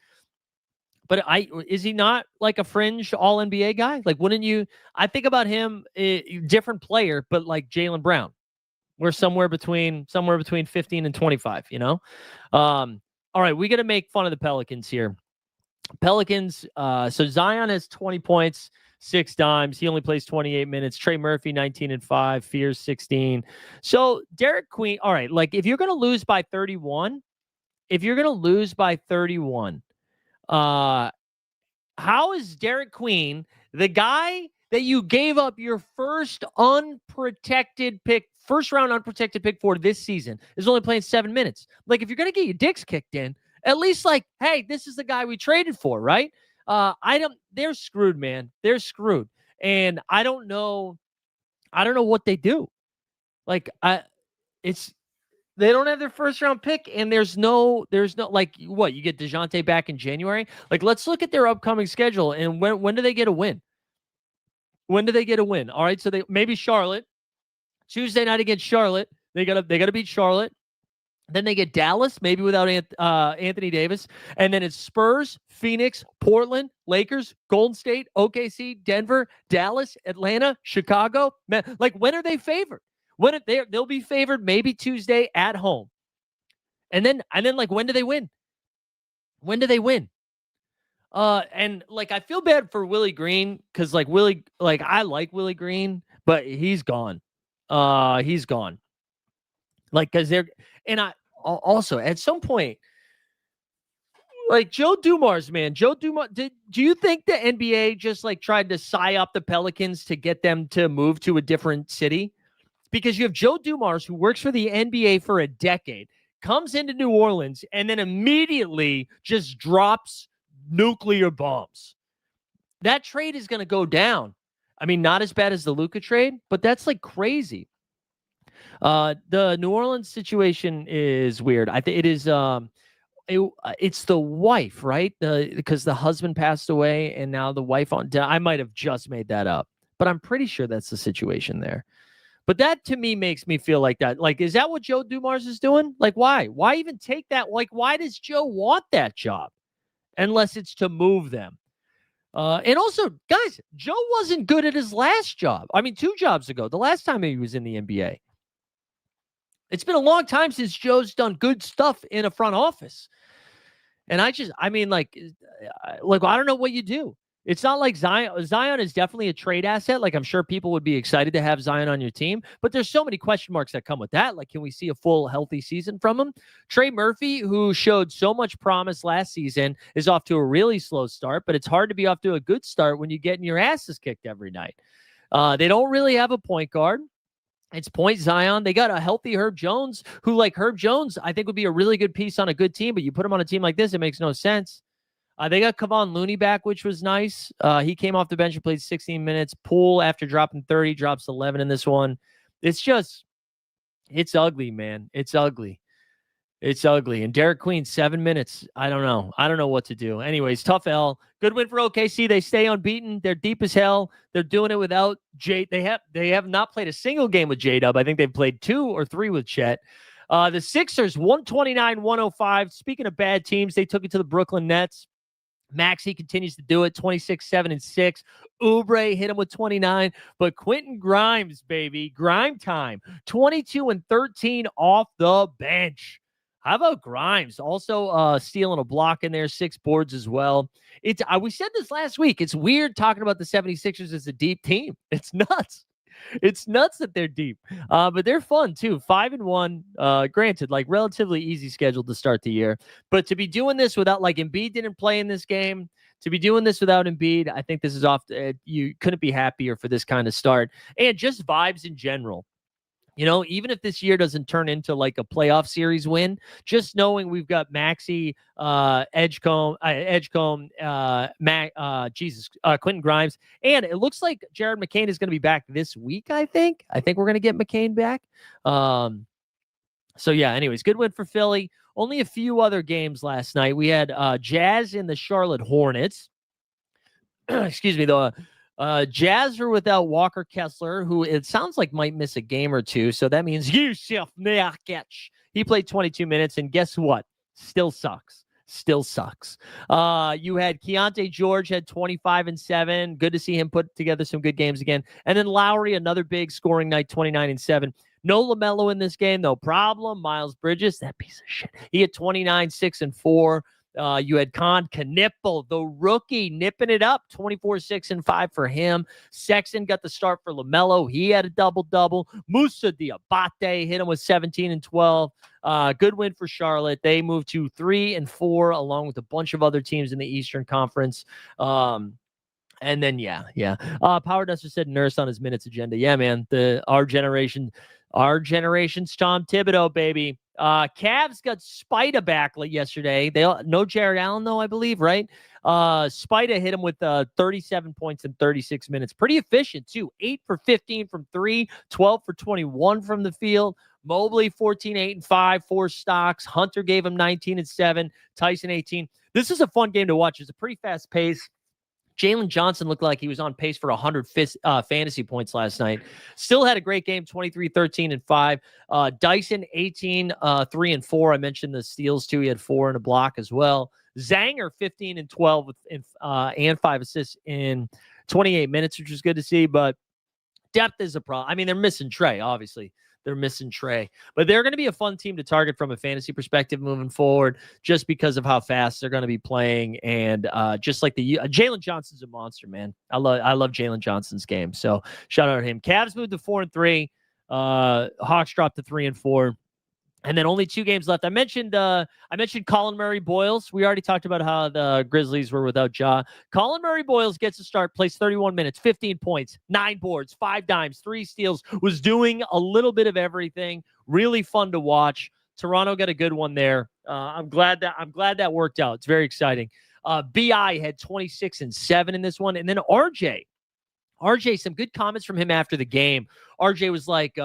But is he not like a fringe all NBA guy? Wouldn't you? I think about him, different player, but like Jaylen Brown. We're somewhere between 15 and 25, all right, we got to make fun of the Pelicans here. Pelicans, so Zion has 20 points, 6 dimes. He only plays 28 minutes. Trey Murphy, 19 and 5. Fears, 16. So Derek Queen, all right, if you're going to lose by 31, how is Derek Queen, the guy that you gave up your first round unprotected pick for this season, is only playing 7 minutes? If you're going to get your dicks kicked in, at least hey, this is the guy we traded for, right? They're screwed, man. They're screwed. And I don't know what they do. They don't have their first round pick, and there's no what, you get DeJounte back in January? Let's look at their upcoming schedule, and when do they get a win? When do they get a win? All right, so maybe Charlotte. Tuesday night against Charlotte. They gotta beat Charlotte. Then they get Dallas, maybe without Anthony Davis. And then it's Spurs, Phoenix, Portland, Lakers, Golden State, OKC, Denver, Dallas, Atlanta, Chicago. Man, when are they favored? They'll be favored maybe Tuesday at home. And then when do they win? And I feel bad for Willie Green, because I like Willie Green, but he's gone. He's gone. Because also at some point, Joe Dumars, man. Do you think the NBA just tried to psy up the Pelicans to get them to move to a different city? Because you have Joe Dumars, who works for the NBA for a decade, comes into New Orleans, and then immediately just drops nuclear bombs. That trade is going to go down. Not as bad as the Luka trade, but that's crazy. The New Orleans situation is weird. I think it is. It's the wife, right? Because the husband passed away, and now the wife I might have just made that up, but I'm pretty sure that's the situation there. But that to me makes me feel like that. Is that what Joe Dumars is doing? Why? Why even take that? Why does Joe want that job? Unless it's to move them. And also, guys, Joe wasn't good at his last job. 2 jobs ago, the last time he was in the NBA. It's been a long time since Joe's done good stuff in a front office. And I don't know what you do. It's not like Zion. Zion is definitely a trade asset. I'm sure people would be excited to have Zion on your team, but there's so many question marks that come with that. Can we see a full healthy season from him? Trey Murphy, who showed so much promise last season, is off to a really slow start, but it's hard to be off to a good start when you're getting your asses kicked every night. They don't really have a point guard. It's Point Zion. They got a healthy Herb Jones, who, like, Herb Jones, I think would be a really good piece on a good team, but you put him on a team like this, it makes no sense. They got Kevon Looney back, which was nice. He came off the bench and played 16 minutes. Poole, after dropping 30, drops 11 in this one. It's ugly, man. It's ugly. It's ugly. And Derek Queen, 7 minutes. I don't know. I don't know what to do. Anyways, tough L. Good win for OKC. They stay unbeaten. They're deep as hell. They're doing it without J. They have not played a single game with J-Dub. I think they've played 2 or 3 with Chet. The Sixers, 129-105. Speaking of bad teams, they took it to the Brooklyn Nets. Maxey continues to do it, 26, 7, and 6. Oubre hit him with 29, but Quentin Grimes, baby, grime time, 22 and 13 off the bench. How about Grimes? Also stealing a block in there, 6 boards as well. We said this last week. It's weird talking about the 76ers as a deep team. It's nuts. It's nuts that they're deep, but they're fun too. 5-1, granted, like relatively easy schedule to start the year, but to be doing this without, like, Embiid didn't play in this game, to be doing this without Embiid, I think this is off. You couldn't be happier for this kind of start, and just vibes in general. You know, even if this year doesn't turn into like a playoff series win, just knowing we've got Maxey, Edgecombe, Quentin Grimes, and it looks like Jared McCain is going to be back this week. I think we're going to get McCain back. So yeah. Anyways, good win for Philly. Only a few other games last night. We had Jazz and the Charlotte Hornets. Excuse me, though. Jazz are without Walker Kessler, who it sounds like might miss a game or two. So that means Yusuf Nurkic. He played 22 minutes, and guess what? Still sucks. You had Keontae George had 25 and 7. Good to see him put together some good games again. And then Lowry, another big scoring night, 29 and 7. No LaMelo in this game, no problem. Miles Bridges, that piece of shit. He had 29, 6, and 4. You had Knipple, the rookie, nipping it up, 24, 6, and 5 for him. Sexton got the start for LaMelo. He had a double-double. Musa Diabate hit him with 17 and 12. Good win for Charlotte. They moved to 3 and 4, along with a bunch of other teams in the Eastern Conference. And then, Power Duster said Nurse on his minutes agenda. Yeah, man, our generation's Tom Thibodeau, baby. Cavs got Spida back yesterday. No Jared Allen, though, I believe, right? Spida hit him with 37 points in 36 minutes. Pretty efficient, too. 8 for 15 from 3, 12 for 21 from the field. Mobley, 14, 8, and 5, 4 stocks. Hunter gave him 19 and 7. Tyson, 18. This is a fun game to watch. It's a pretty fast pace. Jalen Johnson looked like he was on pace for 100 fantasy points last night. Still had a great game, 23, 13, and 5. Dyson, 18, 3, and 4. I mentioned the steals, too. He had 4 and a block as well. Zanger, 15 and 12 and 5 assists in 28 minutes, which was good to see. But depth is a problem. I mean, they're missing Trey, obviously. They're missing Trey. But they're going to be a fun team to target from a fantasy perspective moving forward, just because of how fast they're going to be playing. And just like Jalen Johnson's a monster, man. I love Jalen Johnson's game. So shout out to him. Cavs moved to 4 and 3. Hawks dropped to 3 and 4. And then only 2 games left. I mentioned Colin Murray Boyles. We already talked about how the Grizzlies were without Ja. Colin Murray Boyles gets a start, plays 31 minutes, 15 points, 9 boards, 5 dimes, 3 steals, was doing a little bit of everything. Really fun to watch. Toronto got a good one there. I'm glad that worked out. It's very exciting. BI had 26 and 7 in this one. And then RJ, some good comments from him after the game. RJ was like,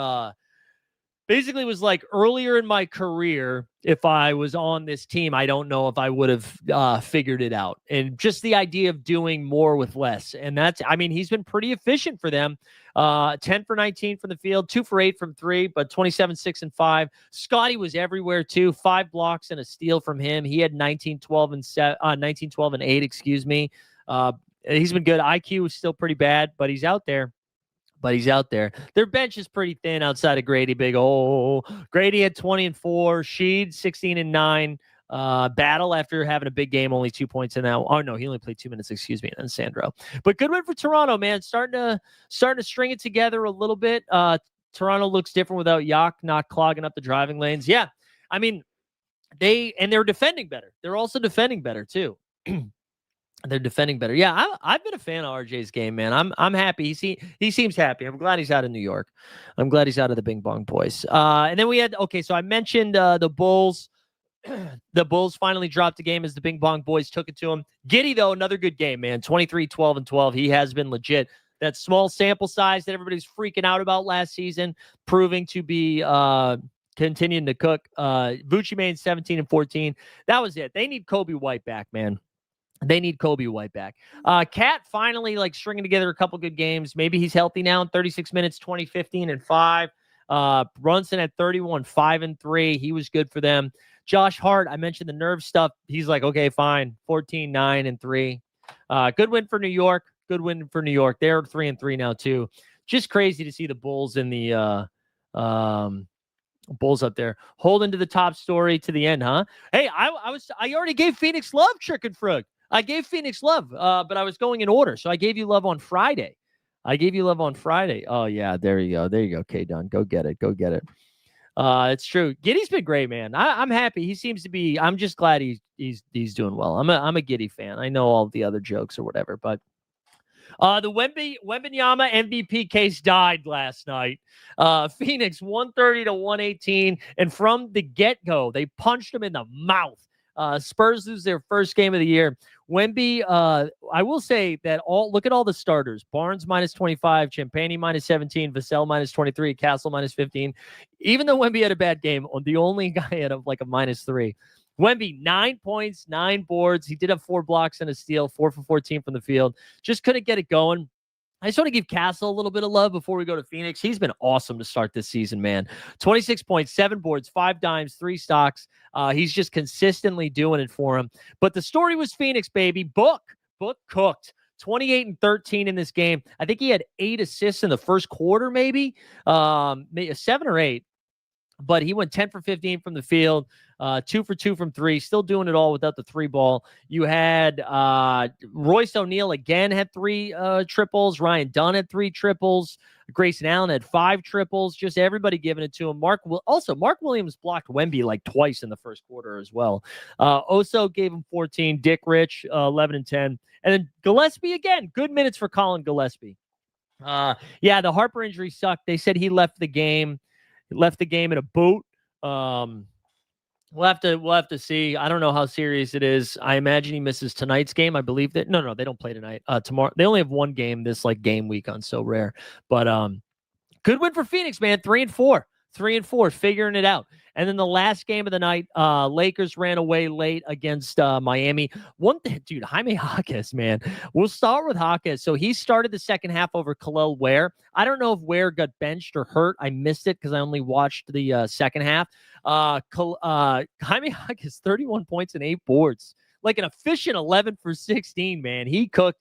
basically was like, earlier in my career, if I was on this team, I don't know if I would have figured it out. And just the idea of doing more with less. And he's been pretty efficient for them. 10 for 19 from the field, 2 for 8 from 3, but 27, 6, and 5. Scotty was everywhere too. 5 blocks and a steal from him. He had 19, 12, and 8, excuse me. He's been good. IQ is still pretty bad, but he's out there. Their bench is pretty thin outside of Grady. Grady had 20 and 4. Sheed, 16 and 9. Battle, after having a big game, only 2 points in that. Oh no, he only played 2 minutes. Excuse me. And Sandro, but good win for Toronto, man. Starting to string it together a little bit. Toronto looks different without Yak not clogging up the driving lanes. Yeah, I mean they're defending better. They're also defending better too. They're defending better. Yeah, I've been a fan of RJ's game, man. I'm happy. He seems happy. I'm glad he's out of New York. I'm glad he's out of the Bing Bong Boys. And then we had so I mentioned the Bulls. The Bulls finally dropped a game as the Bing Bong Boys took it to him. Giddey, though, another good game, man. 23, 12, and 12. He has been legit. That small sample size that everybody's freaking out about last season, proving to be continuing to cook. Vucci Main 17 and 14. That was it. They need Kobe White back, man. They need Kobe White back. Cat finally stringing together a couple good games. Maybe he's healthy now in 36 minutes, 20, 15, and 5. Brunson at 31, 5 and 3. He was good for them. Josh Hart, I mentioned the nerve stuff. He's like, okay, fine. 14, 9, and 3. Good win for New York. Good win for New York. They're 3 and 3 now, too. Just crazy to see the Bulls in the Bulls up there holding to the top story to the end, huh? Hey, I already gave Phoenix love, Trick and Frug. I gave Phoenix love, but I was going in order. So I gave you love on Friday. Oh, yeah. There you go. K-Don. Go get it. It's true. Giddey's been great, man. I'm happy. He seems to be. I'm just glad he's doing well. I'm a Giddey fan. I know all the other jokes or whatever, but the Wembanyama MVP case died last night. Phoenix 130 to 118, and from the get-go, they punched him in the mouth. Spurs lose their first game of the year. Wemby, I will say that look at all the starters. Barnes minus 25, Champagnie minus 17, Vassell minus 23, Castle minus 15. Even though Wemby had a bad game, the only guy had a minus 3. Wemby, 9 points, 9 boards. He did have 4 blocks and a steal, 4 for 14 from the field. Just couldn't get it going. I just want to give Castle a little bit of love before we go to Phoenix. He's been awesome to start this season, man. 26 points, 7 boards, 5 dimes, 3 stocks. He's just consistently doing it for him. But the story was Phoenix, baby. Book cooked. 28 and 13 in this game. I think he had 8 assists in the first quarter, maybe 7 or 8. But he went 10 for 15 from the field, 2 for 2 from 3, still doing it all without the 3 ball. You had Royce O'Neal again had 3 triples. Ryan Dunn had 3 triples. Grayson Allen had 5 triples. Just everybody giving it to him. Mark Williams blocked Wemby twice in the first quarter as well. Oso gave him 14. Dick Rich 11 and 10. And then Gillespie again. Good minutes for Colin Gillespie. The Harper injury sucked. They said he left the game. Left the game in a boot. We'll have to see. I don't know how serious it is. I imagine he misses tonight's game. I believe that. No, they don't play tonight. Tomorrow. They only have one game this game week on So Rare. But good win for Phoenix, man. 3 and 4. 3 and 4, figuring it out. And then the last game of the night, Lakers ran away late against Miami. One thing, dude, Jaime Jaquez, man. We'll start with Jaquez. So he started the second half over Khalil Ware. I don't know if Ware got benched or hurt. I missed it because I only watched the second half. Jaime Jaquez, 31 points and 8 boards. Like an efficient 11 for 16, man. He cooked.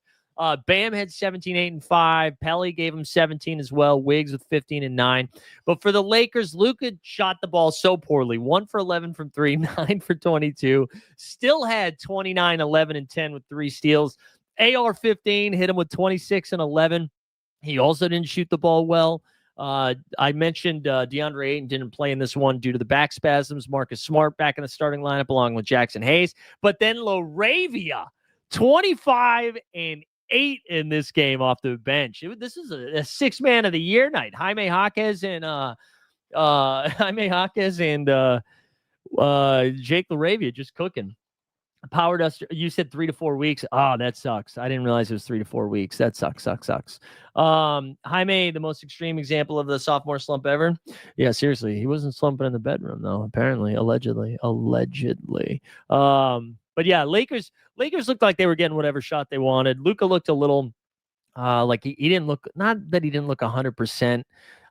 Bam had 17, 8, and 5. Pelly gave him 17 as well. Wiggs with 15 and 9. But for the Lakers, Luka shot the ball so poorly. 1 for 11 from 3, 9 for 22. Still had 29, 11, and 10 with 3 steals. AR-15 hit him with 26 and 11. He also didn't shoot the ball well. I mentioned DeAndre Ayton didn't play in this one due to the back spasms. Marcus Smart back in the starting lineup along with Jackson Hayes. But then LaRavia, 25 and 8 in this game off the bench. This is a 6 man of the year night. Jaime Jaquez and Jake LaRavia just cooking. Power Duster, you said 3 to 4 weeks. Oh, that sucks. I didn't realize it was 3 to 4 weeks. That sucks. Jaime, the most extreme example of the sophomore slump ever. Yeah, seriously. He wasn't slumping in the bedroom, though, apparently, allegedly. But yeah, Lakers looked like they were getting whatever shot they wanted. Luka looked a little like he didn't look, not that he didn't look 100%.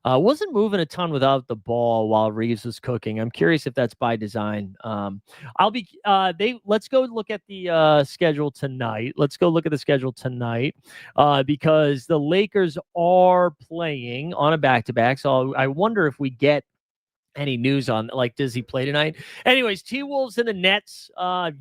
Wasn't moving a ton without the ball while Reeves was cooking. I'm curious if that's by design. Let's go look at the schedule tonight. Because the Lakers are playing on a back-to-back. So I wonder if we get any news on, like, does he play tonight? Anyways, T-Wolves and the Nets.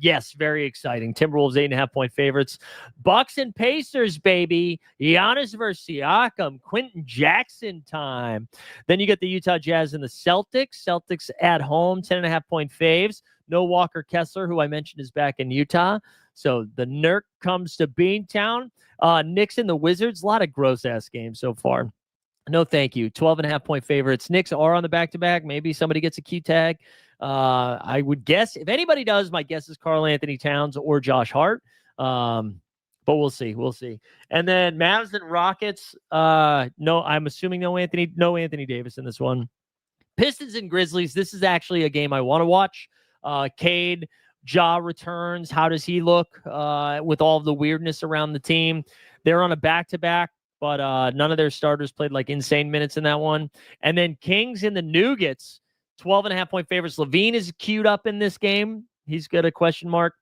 Yes, very exciting. Timberwolves 8.5-point favorites. Bucks and Pacers, baby. Giannis versus Siakam. Quentin Jackson time. Then you get the Utah Jazz and the Celtics. Celtics at home, 10.5-point faves. No Walker Kessler, who I mentioned is back in Utah. So the Nurk comes to Beantown. Knicks and the Wizards. A lot of gross-ass games so far. No, thank you. 12.5-point favorites. Knicks are on the back-to-back. Maybe somebody gets a Q tag. I would guess, if anybody does, my guess is Karl Anthony Towns or Josh Hart. But we'll see. We'll see. And then Mavs and Rockets. No, I'm assuming no Anthony Davis in this one. Pistons and Grizzlies. This is actually a game I want to watch. Cade, Ja returns. How does he look with all of the weirdness around the team? They're on a back-to-back. But none of their starters played like insane minutes in that one. And then Kings and the Nuggets, 12.5-point favorites. Levine is queued up in this game. He's got a question mark.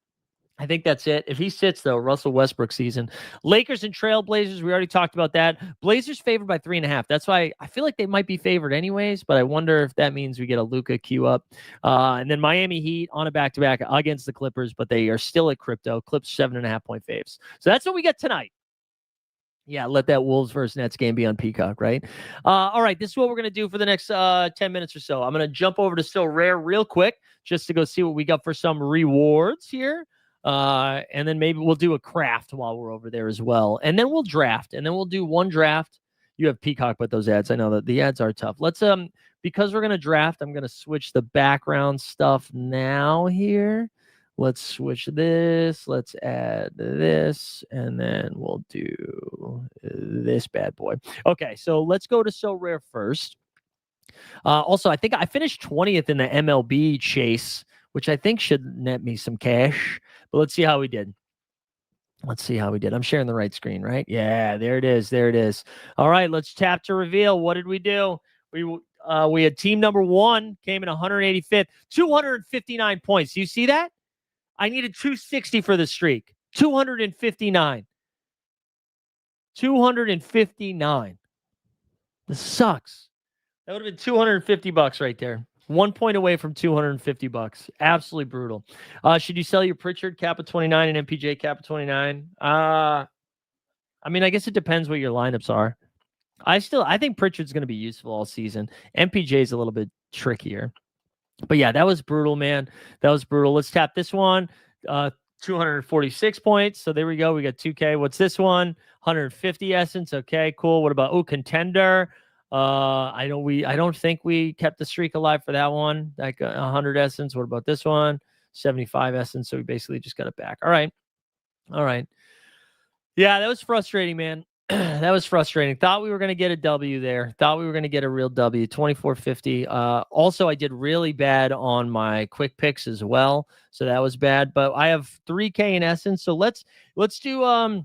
I think that's it. If he sits, though, Russell Westbrook season. Lakers and Trailblazers, we already talked about that. Blazers favored by 3.5. That's why I feel like they might be favored anyways, but I wonder if that means we get a Luka queue up. And then Miami Heat on a back-to-back against the Clippers, but they are still at crypto. Clips 7.5-point faves. So that's what we get tonight. Yeah, let that Wolves versus Nets game be on Peacock, right? All right, this is what we're going to do for the next 10 minutes or so. I'm going to jump over to Still Rare real quick just to go see what we got for some rewards here. And then maybe we'll do a craft while we're over there as well. And then we'll draft. And then we'll do one draft. You have Peacock, but those ads, I know that the ads are tough. Let's, because we're going to draft, I'm going to switch the background stuff now here. Let's switch this. Let's add this. And then we'll do this bad boy. Okay, so let's go to So Rare first. Also, I think I finished 20th in the MLB chase, which I think should net me some cash. But let's see how we did. Let's see how we did. I'm sharing the right screen, right? Yeah, there it is. There it is. All right, let's tap to reveal. What did we do? We had team number 1 came in 185th, 259 points. Do you see that? I needed 260 for the streak. 259. 259. This sucks. That would have been $250 right there. 1 point away from $250. Absolutely brutal. Should you sell your Pritchard Kappa 29 and MPJ Kappa 29? I mean, I guess it depends what your lineups are. I think Pritchard's going to be useful all season. MPJ is a little bit trickier. But yeah, that was brutal, man. That was brutal. Let's tap this one. 246 points. So there we go. We got 2K. What's this one? 150 essence. Okay, cool. What about contender? I don't think we kept the streak alive for that one. Like 100 essence. What about this one? 75 essence. So we basically just got it back. All right. Yeah, that was frustrating, man. That was frustrating. Thought we were going to get a W there. Thought we were going to get a real W, 2450. Also, I did really bad on my quick picks as well. So that was bad. But I have 3K in essence. So let's do a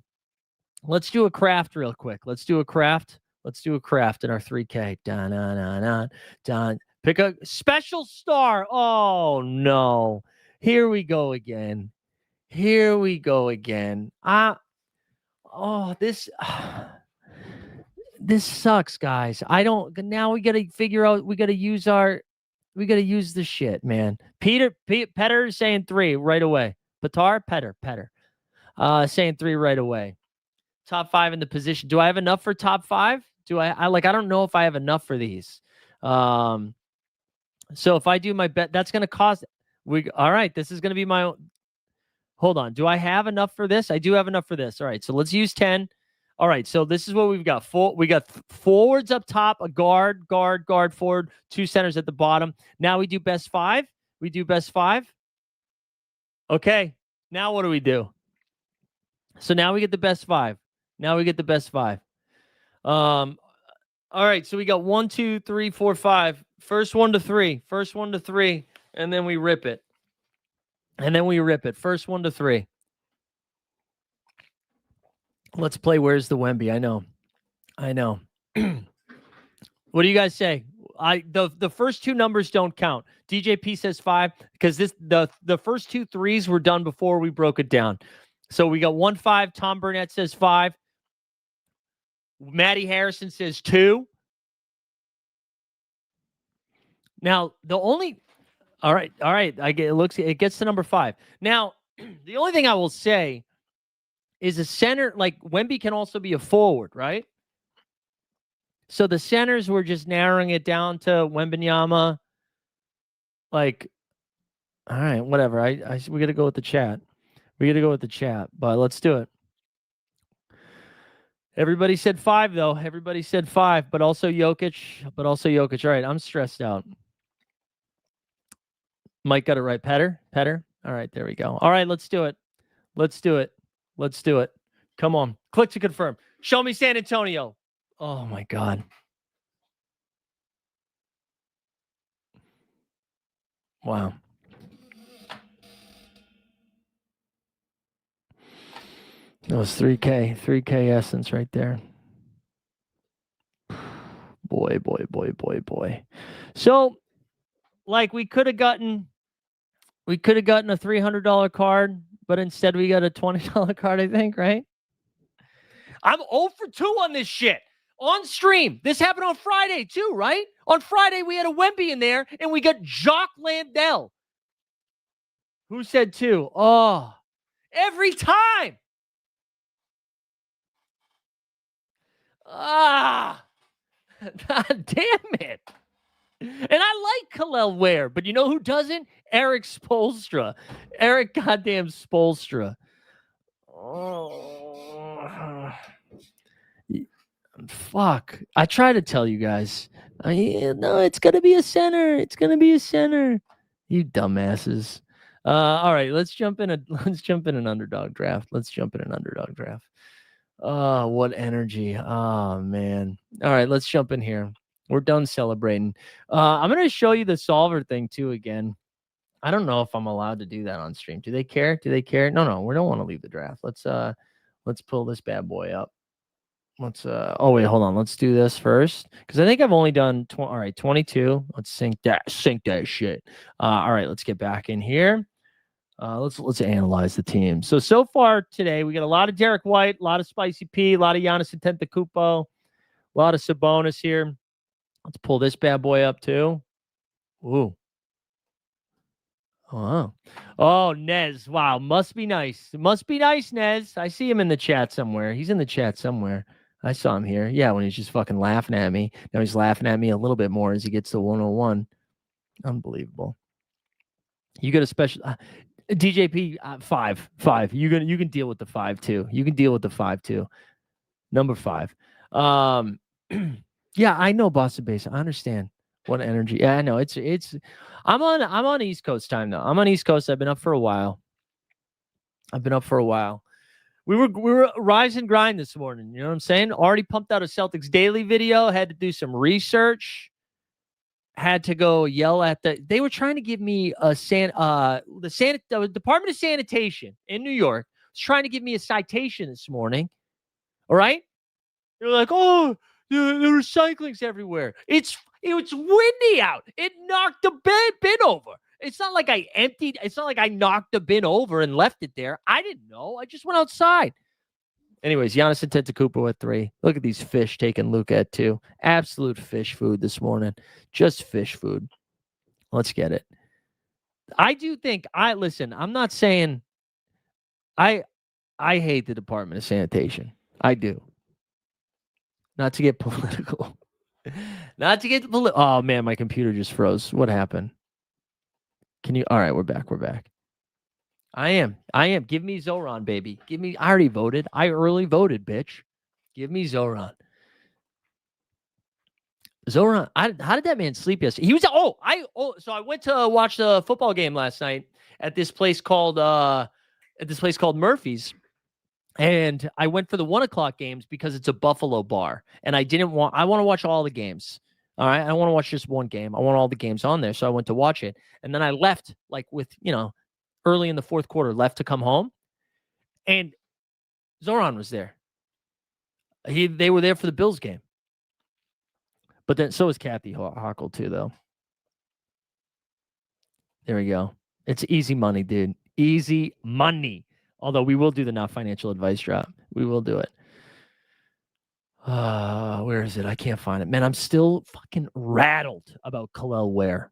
craft real quick. Let's do a craft in our 3K. Dun. Pick a special star. Oh no. Here we go again. Oh, this sucks, guys. Now we got to figure out, we got to use the shit, man. Petter is saying 3 right away. Petter. Saying 3 right away. Top 5 in the position. Do I have enough for top 5? I don't know if I have enough for these. So if I do my bet, that's going to cost all right. This is going to be my own. Hold on. Do I have enough for this? I do have enough for this. All right. So let's use 10. All right. So this is what we've got. We got forwards up top, a guard, forward, 2 centers at the bottom. Now we do best 5. Okay. Now what do we do? So now we get the best 5. All right. So we got 1, 2, 3, 4, 5. First one to three. And then we rip it. First 1 to 3. Let's play Where's the Wemby? I know. What do you guys say? The first 2 numbers don't count. DJP says 5 because the first 2 threes were done before we broke it down. So we got 1, 5. Tom Burnett says 5. Maddie Harrison says 2. Now, all right. It gets to number 5. Now, the only thing I will say is a center, like Wemby can also be a forward, right? So the centers were just narrowing it down to Wembanyama. Like, all right, whatever. We got to go with the chat. But let's do it. Everybody said 5, though. Everybody said 5, but also Jokic. All right, I'm stressed out. Mike got it right. Petter. All right, there we go. All right, let's do it. Come on. Click to confirm. Show me San Antonio. Oh, my God. Wow. That was 3K essence right there. Boy. So, like, we could have gotten a $300 card, but instead we got a $20 card, I think, right? I'm 0 for 2 on this shit. On stream. This happened on Friday, too, right? On Friday, we had a Wemby in there, and we got Jock Landell. Who said 2? Oh, every time. Ah, God damn it. And I like Khalil Ware, but you know who doesn't? Eric Spoelstra. Eric goddamn Spoelstra. Oh. Fuck. I try to tell you guys. No, it's going to be a center. You dumbasses. All right, let's jump in an underdog draft. Oh, what energy. Oh, man. All right, let's jump in here. We're done celebrating. I'm going to show you the solver thing too again. I don't know if I'm allowed to do that on stream. Do they care? No, we don't want to leave the draft. Let's pull this bad boy up. Oh wait, hold on. Let's do this first because I think I've only done all right, 22. Let's sync that shit. All right, let's get back in here. Let's analyze the team. So far today, we got a lot of Derek White, a lot of Spicy P, a lot of Giannis Antetokounmpo, a lot of Sabonis here. Let's pull this bad boy up too. Ooh. Wow. Oh, Nez. Wow. Must be nice. Nez. I see him in the chat somewhere. He's in the chat somewhere. I saw him here. Yeah, when he's just fucking laughing at me. Now he's laughing at me a little bit more as he gets to 101. Unbelievable. You get a special DJP 5. You can deal with the 5 too. Number 5. Yeah, I know Boston Base. I understand what energy. Yeah, I know. It's I'm on East Coast time though. I'm on East Coast. I've been up for a while. We were rise and grind this morning. You know what I'm saying? Already pumped out a Celtics Daily video. Had to do some research. Had to go yell at they were trying to give me the Department of Sanitation in New York was trying to give me a citation this morning. All right? They're like, oh, the recycling's everywhere. It's windy out. It knocked the bin over. It's not like I knocked the bin over and left it there. I didn't know. I just went outside. Anyways, Giannis Antetokounmpo at 3. Look at these fish taking Luka at 2. Absolute fish food this morning. Just fish food. Let's get it. I do think I'm not saying I hate the Department of Sanitation. I do. Not to get political. Oh man, my computer just froze. What happened? All right, we're back. I am. Give me Zoran, baby. I already voted. I early voted, bitch. Give me Zoran. How did that man sleep yesterday? He was so I went to watch the football game last night at this place called Murphy's. And I went for the 1:00 games because it's a Buffalo bar. And I want to watch all the games. All right. I don't want to watch just one game. I want all the games on there. So I went to watch it. And then I left early in the fourth quarter, left to come home. And Zoran was there. They were there for the Bills game. But then so was Kathy Hochul too, though. There we go. It's easy money, dude. Easy money. Although we will do the not financial advice drop. We will do it. Where is it? I can't find it. Man, I'm still fucking rattled about Khalil Ware.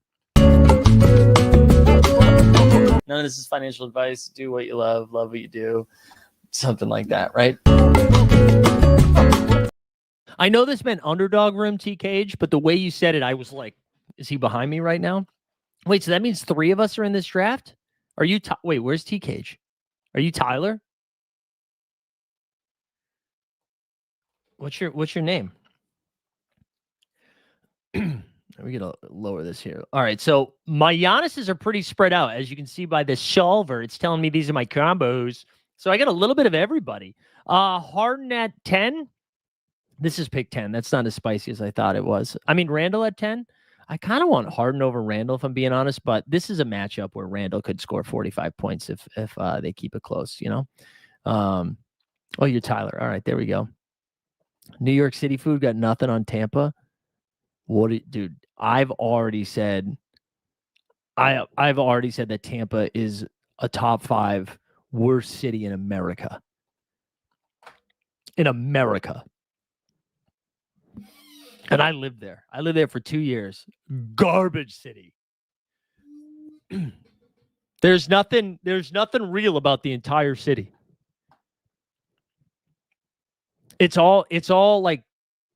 None of this is financial advice. Do what you love what you do. Something like that, right? I know this meant underdog room, T Cage, but the way you said it, I was like, is he behind me right now? Wait, so that means 3 of us are in this draft? Are you wait, where's T Cage? Are you Tyler? What's your name? We gotta lower this here. All right, so my Giannis's are pretty spread out, as you can see by this solver. It's telling me these are my combos, so I got a little bit of everybody. Harden at 10. This is pick 10. That's not as spicy as I thought it was. I mean, Randall at 10. I kind of want Harden over Randall, if I'm being honest, but this is a matchup where Randall could score 45 points if they keep it close. You know. Oh, you're Tyler. All right, there we go. New York City food got nothing on Tampa. Dude? I've already said that Tampa is a top 5 worst city in America. In America. And I lived there. I lived there for 2 years. Garbage city. There's nothing real about the entire city. It's all like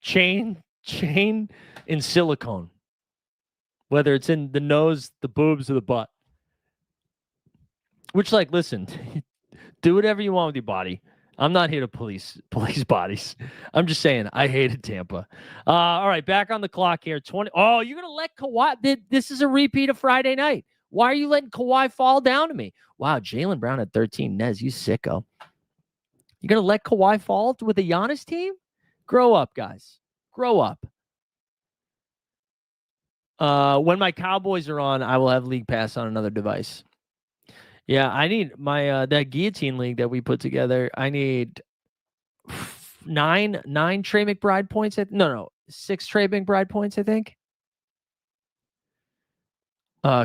chain in silicone. Whether it's in the nose, the boobs, or the butt. Which, like, listen, do whatever you want with your body. I'm not here to police bodies. I'm just saying I hated Tampa. All right, back on the clock here. 20. Oh, you're gonna let Kawhi? This is a repeat of Friday night. Why are you letting Kawhi fall down to me? Wow, Jaylen Brown at 13. Nez, you sicko. You're gonna let Kawhi fall with a Giannis team? Grow up, guys. Grow up. When my Cowboys are on, I will have League Pass on another device. Yeah, I need my that guillotine league that we put together. I need 9 Trey McBride points. 6 Trey McBride points, I think.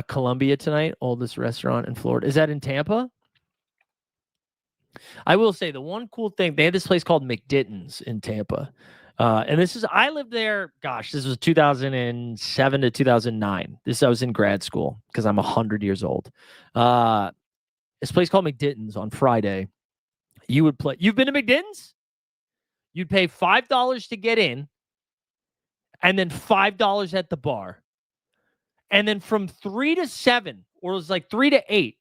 Columbia tonight, oldest restaurant in Florida. Is that in Tampa? I will say the one cool thing, they had this place called McDitton's in Tampa. And I lived there, gosh, this was 2007 to 2009. I was in grad school because I'm 100 years old. This place called McDitton's on Friday. You would play. You've been to McDitton's? You'd pay $5 to get in, and then $5 at the bar. And then from 3 to 7, or it was like 3 to 8,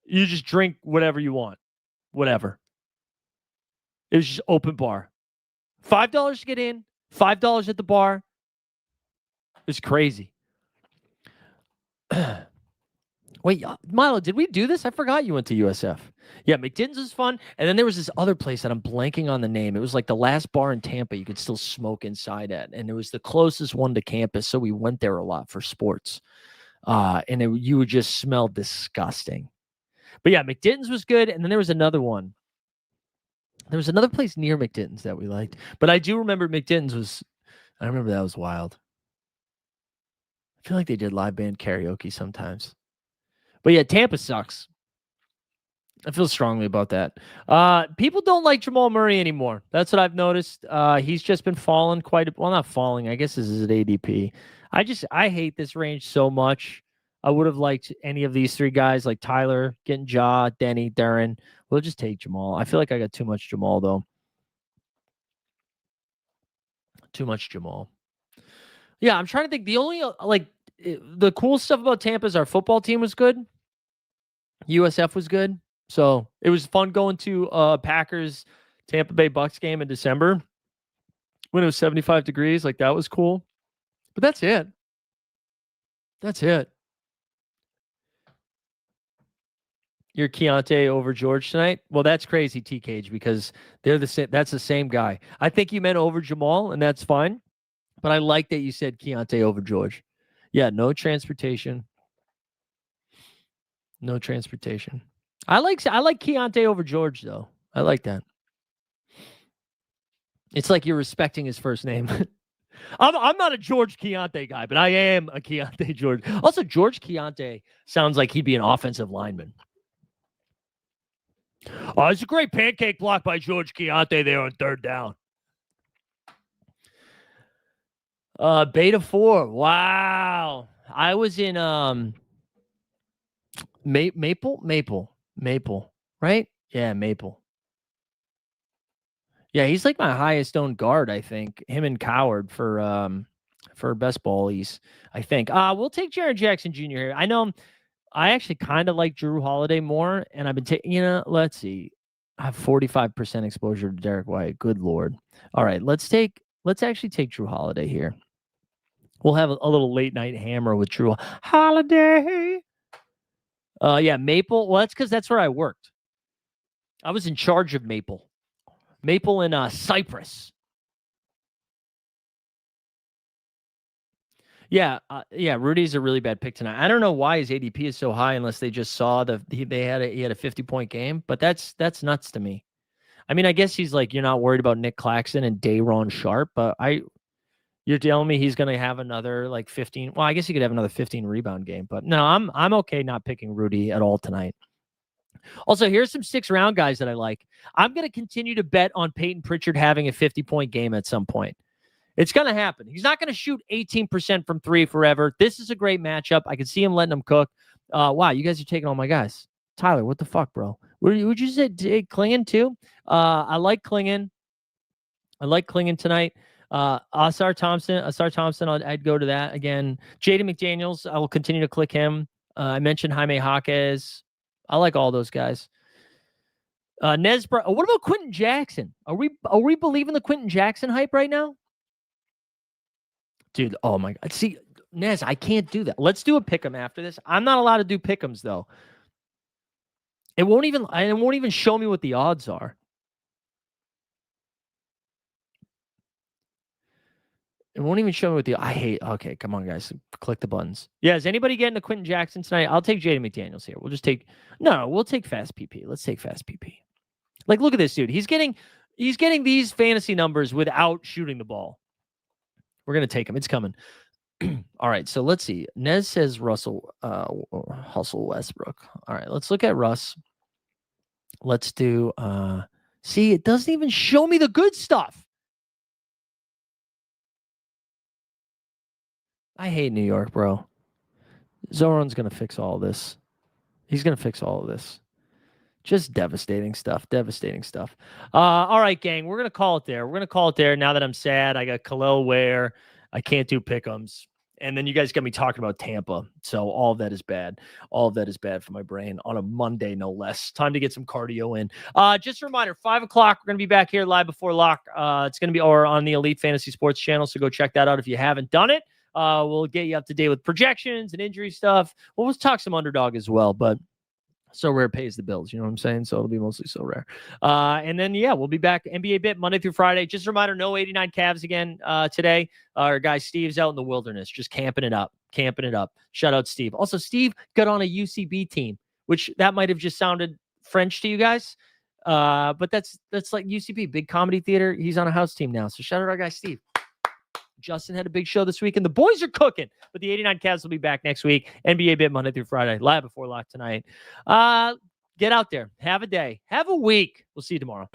you just drink whatever you want. Whatever. It was just open bar. $5 to get in, $5 at the bar. It's crazy. Wait, Milo, did we do this? I forgot you went to USF. Yeah, McDitton's was fun. And then there was this other place that I'm blanking on the name. It was like the last bar in Tampa you could still smoke inside at. And it was the closest one to campus, so we went there a lot for sports. And you would just smell disgusting. But yeah, McDitton's was good. And then there was another one. There was another place near McDitton's that we liked. But I do remember McDitton's I remember that was wild. I feel like they did live band karaoke sometimes. But yeah, Tampa sucks. I feel strongly about that. People don't like Jamal Murray anymore. That's what I've noticed. He's just been falling not falling. I guess this is at ADP. I hate this range so much. I would have liked any of these 3 guys, like Tyler, getting Ja, Denny, Darren. We'll just take Jamal. I feel like I got too much Jamal, though. Too much Jamal. Yeah, I'm trying to think. The only, the cool stuff about Tampa is our football team was good. USF was good. So it was fun going to Packers Tampa Bay Bucks game in December when it was 75 degrees. Like, that was cool. But that's it. That's it. You're Keontae over George tonight? Well, that's crazy, T Cage, because they're the same. That's the same guy. I think you meant over Jamal, and that's fine. But I like that you said Keontae over George. Yeah, no transportation. No transportation. I like Keontae over George, though. I like that. It's like you're respecting his first name. I'm not a George Keontae guy, but I am a Keontae George. Also, George Keontae sounds like he'd be an offensive lineman. Oh, it's a great pancake block by George Keontae there on 3rd down. Beta 4. Wow. I was in Maple, right? Yeah, Maple. Yeah, he's like my highest owned guard, I think. Him and Coward for best ballies, I think. We'll take Jaren Jackson Jr. here. I know I actually kind of like Drew Holiday more, and I've been taking, let's see. I have 45% exposure to Derek White. Good Lord. All right, let's actually take Drew Holiday here. We'll have a little late night hammer with Drew Holiday. Yeah, Maple. Well, that's because that's where I worked. I was in charge of Maple in Cyprus. Yeah, Rudy's a really bad pick tonight. I don't know why his ADP is so high unless they just saw he had a 50-point game, but that's nuts to me. I mean, I guess he's like, you're not worried about Nick Claxton and Day'Ron Sharp, but you're telling me he's going to have another like 15. Well, I guess he could have another 15 rebound game, but no, I'm okay not picking Rudy at all tonight. Also, here's some 6-round guys that I like. I'm going to continue to bet on Peyton Pritchard having a 50-point game at some point. It's going to happen. He's not going to shoot 18% from 3 forever. This is a great matchup. I can see him letting him cook. Wow, you guys are taking all my guys. Tyler, what the fuck, bro? Would you say Klingon too? I like Klingon. Tonight. Asar Thompson, I'd go to that again. Jaden McDaniels, I will continue to click him. I mentioned Jaime Jaquez. I like all those guys. What about Quentin Jackson? Are we believing the Quentin Jackson hype right now? Dude, oh my God. See, Nez, I can't do that. Let's do a pick'em after this. I'm not allowed to do pick'ems though. It won't even show me what the odds are. It won't even show me what the okay, come on, guys. Click the buttons. Yeah, is anybody getting a Quentin Jackson tonight? I'll take Jaden McDaniels here. We'll take fast PP. Let's take fast PP. Like, look at this dude. He's getting these fantasy numbers without shooting the ball. We're gonna take him. It's coming. All right, so let's see. Nez says Russell Hustle Westbrook. All right, let's look at Russ. Let's do see, it doesn't even show me the good stuff. I hate New York, bro. Zoran's going to fix all this. He's going to fix all of this. Just devastating stuff. All right, gang. We're going to call it there. Now that I'm sad, I got Khalil Ware. I can't do pick'ems. And then you guys got me talking about Tampa. So all of that is bad. All of that is bad for my brain on a Monday, no less. Time to get some cardio in. Just a reminder, 5 o'clock, we're going to be back here live before lock. It's going to be on the Elite Fantasy Sports channel. So go check that out if you haven't done it. We'll get you up to date with projections and injury stuff. We'll talk some underdog as well, but So Rare pays the bills. You know what I'm saying? So it'll be mostly So Rare. And then, yeah, we'll be back NBA Bit Monday through Friday. Just a reminder, no 89 Cavs again today. Our guy Steve's out in the wilderness, just camping it up. Shout out Steve. Also, Steve got on a UCB team, which that might have just sounded French to you guys. But that's like UCB, big comedy theater. He's on a house team now. So shout out our guy Steve. Justin had a big show this week, and the boys are cooking. But the 89 Cavs will be back next week. NBA Bit Monday through Friday, live before lock tonight. Get out there. Have a day. Have a week. We'll see you tomorrow.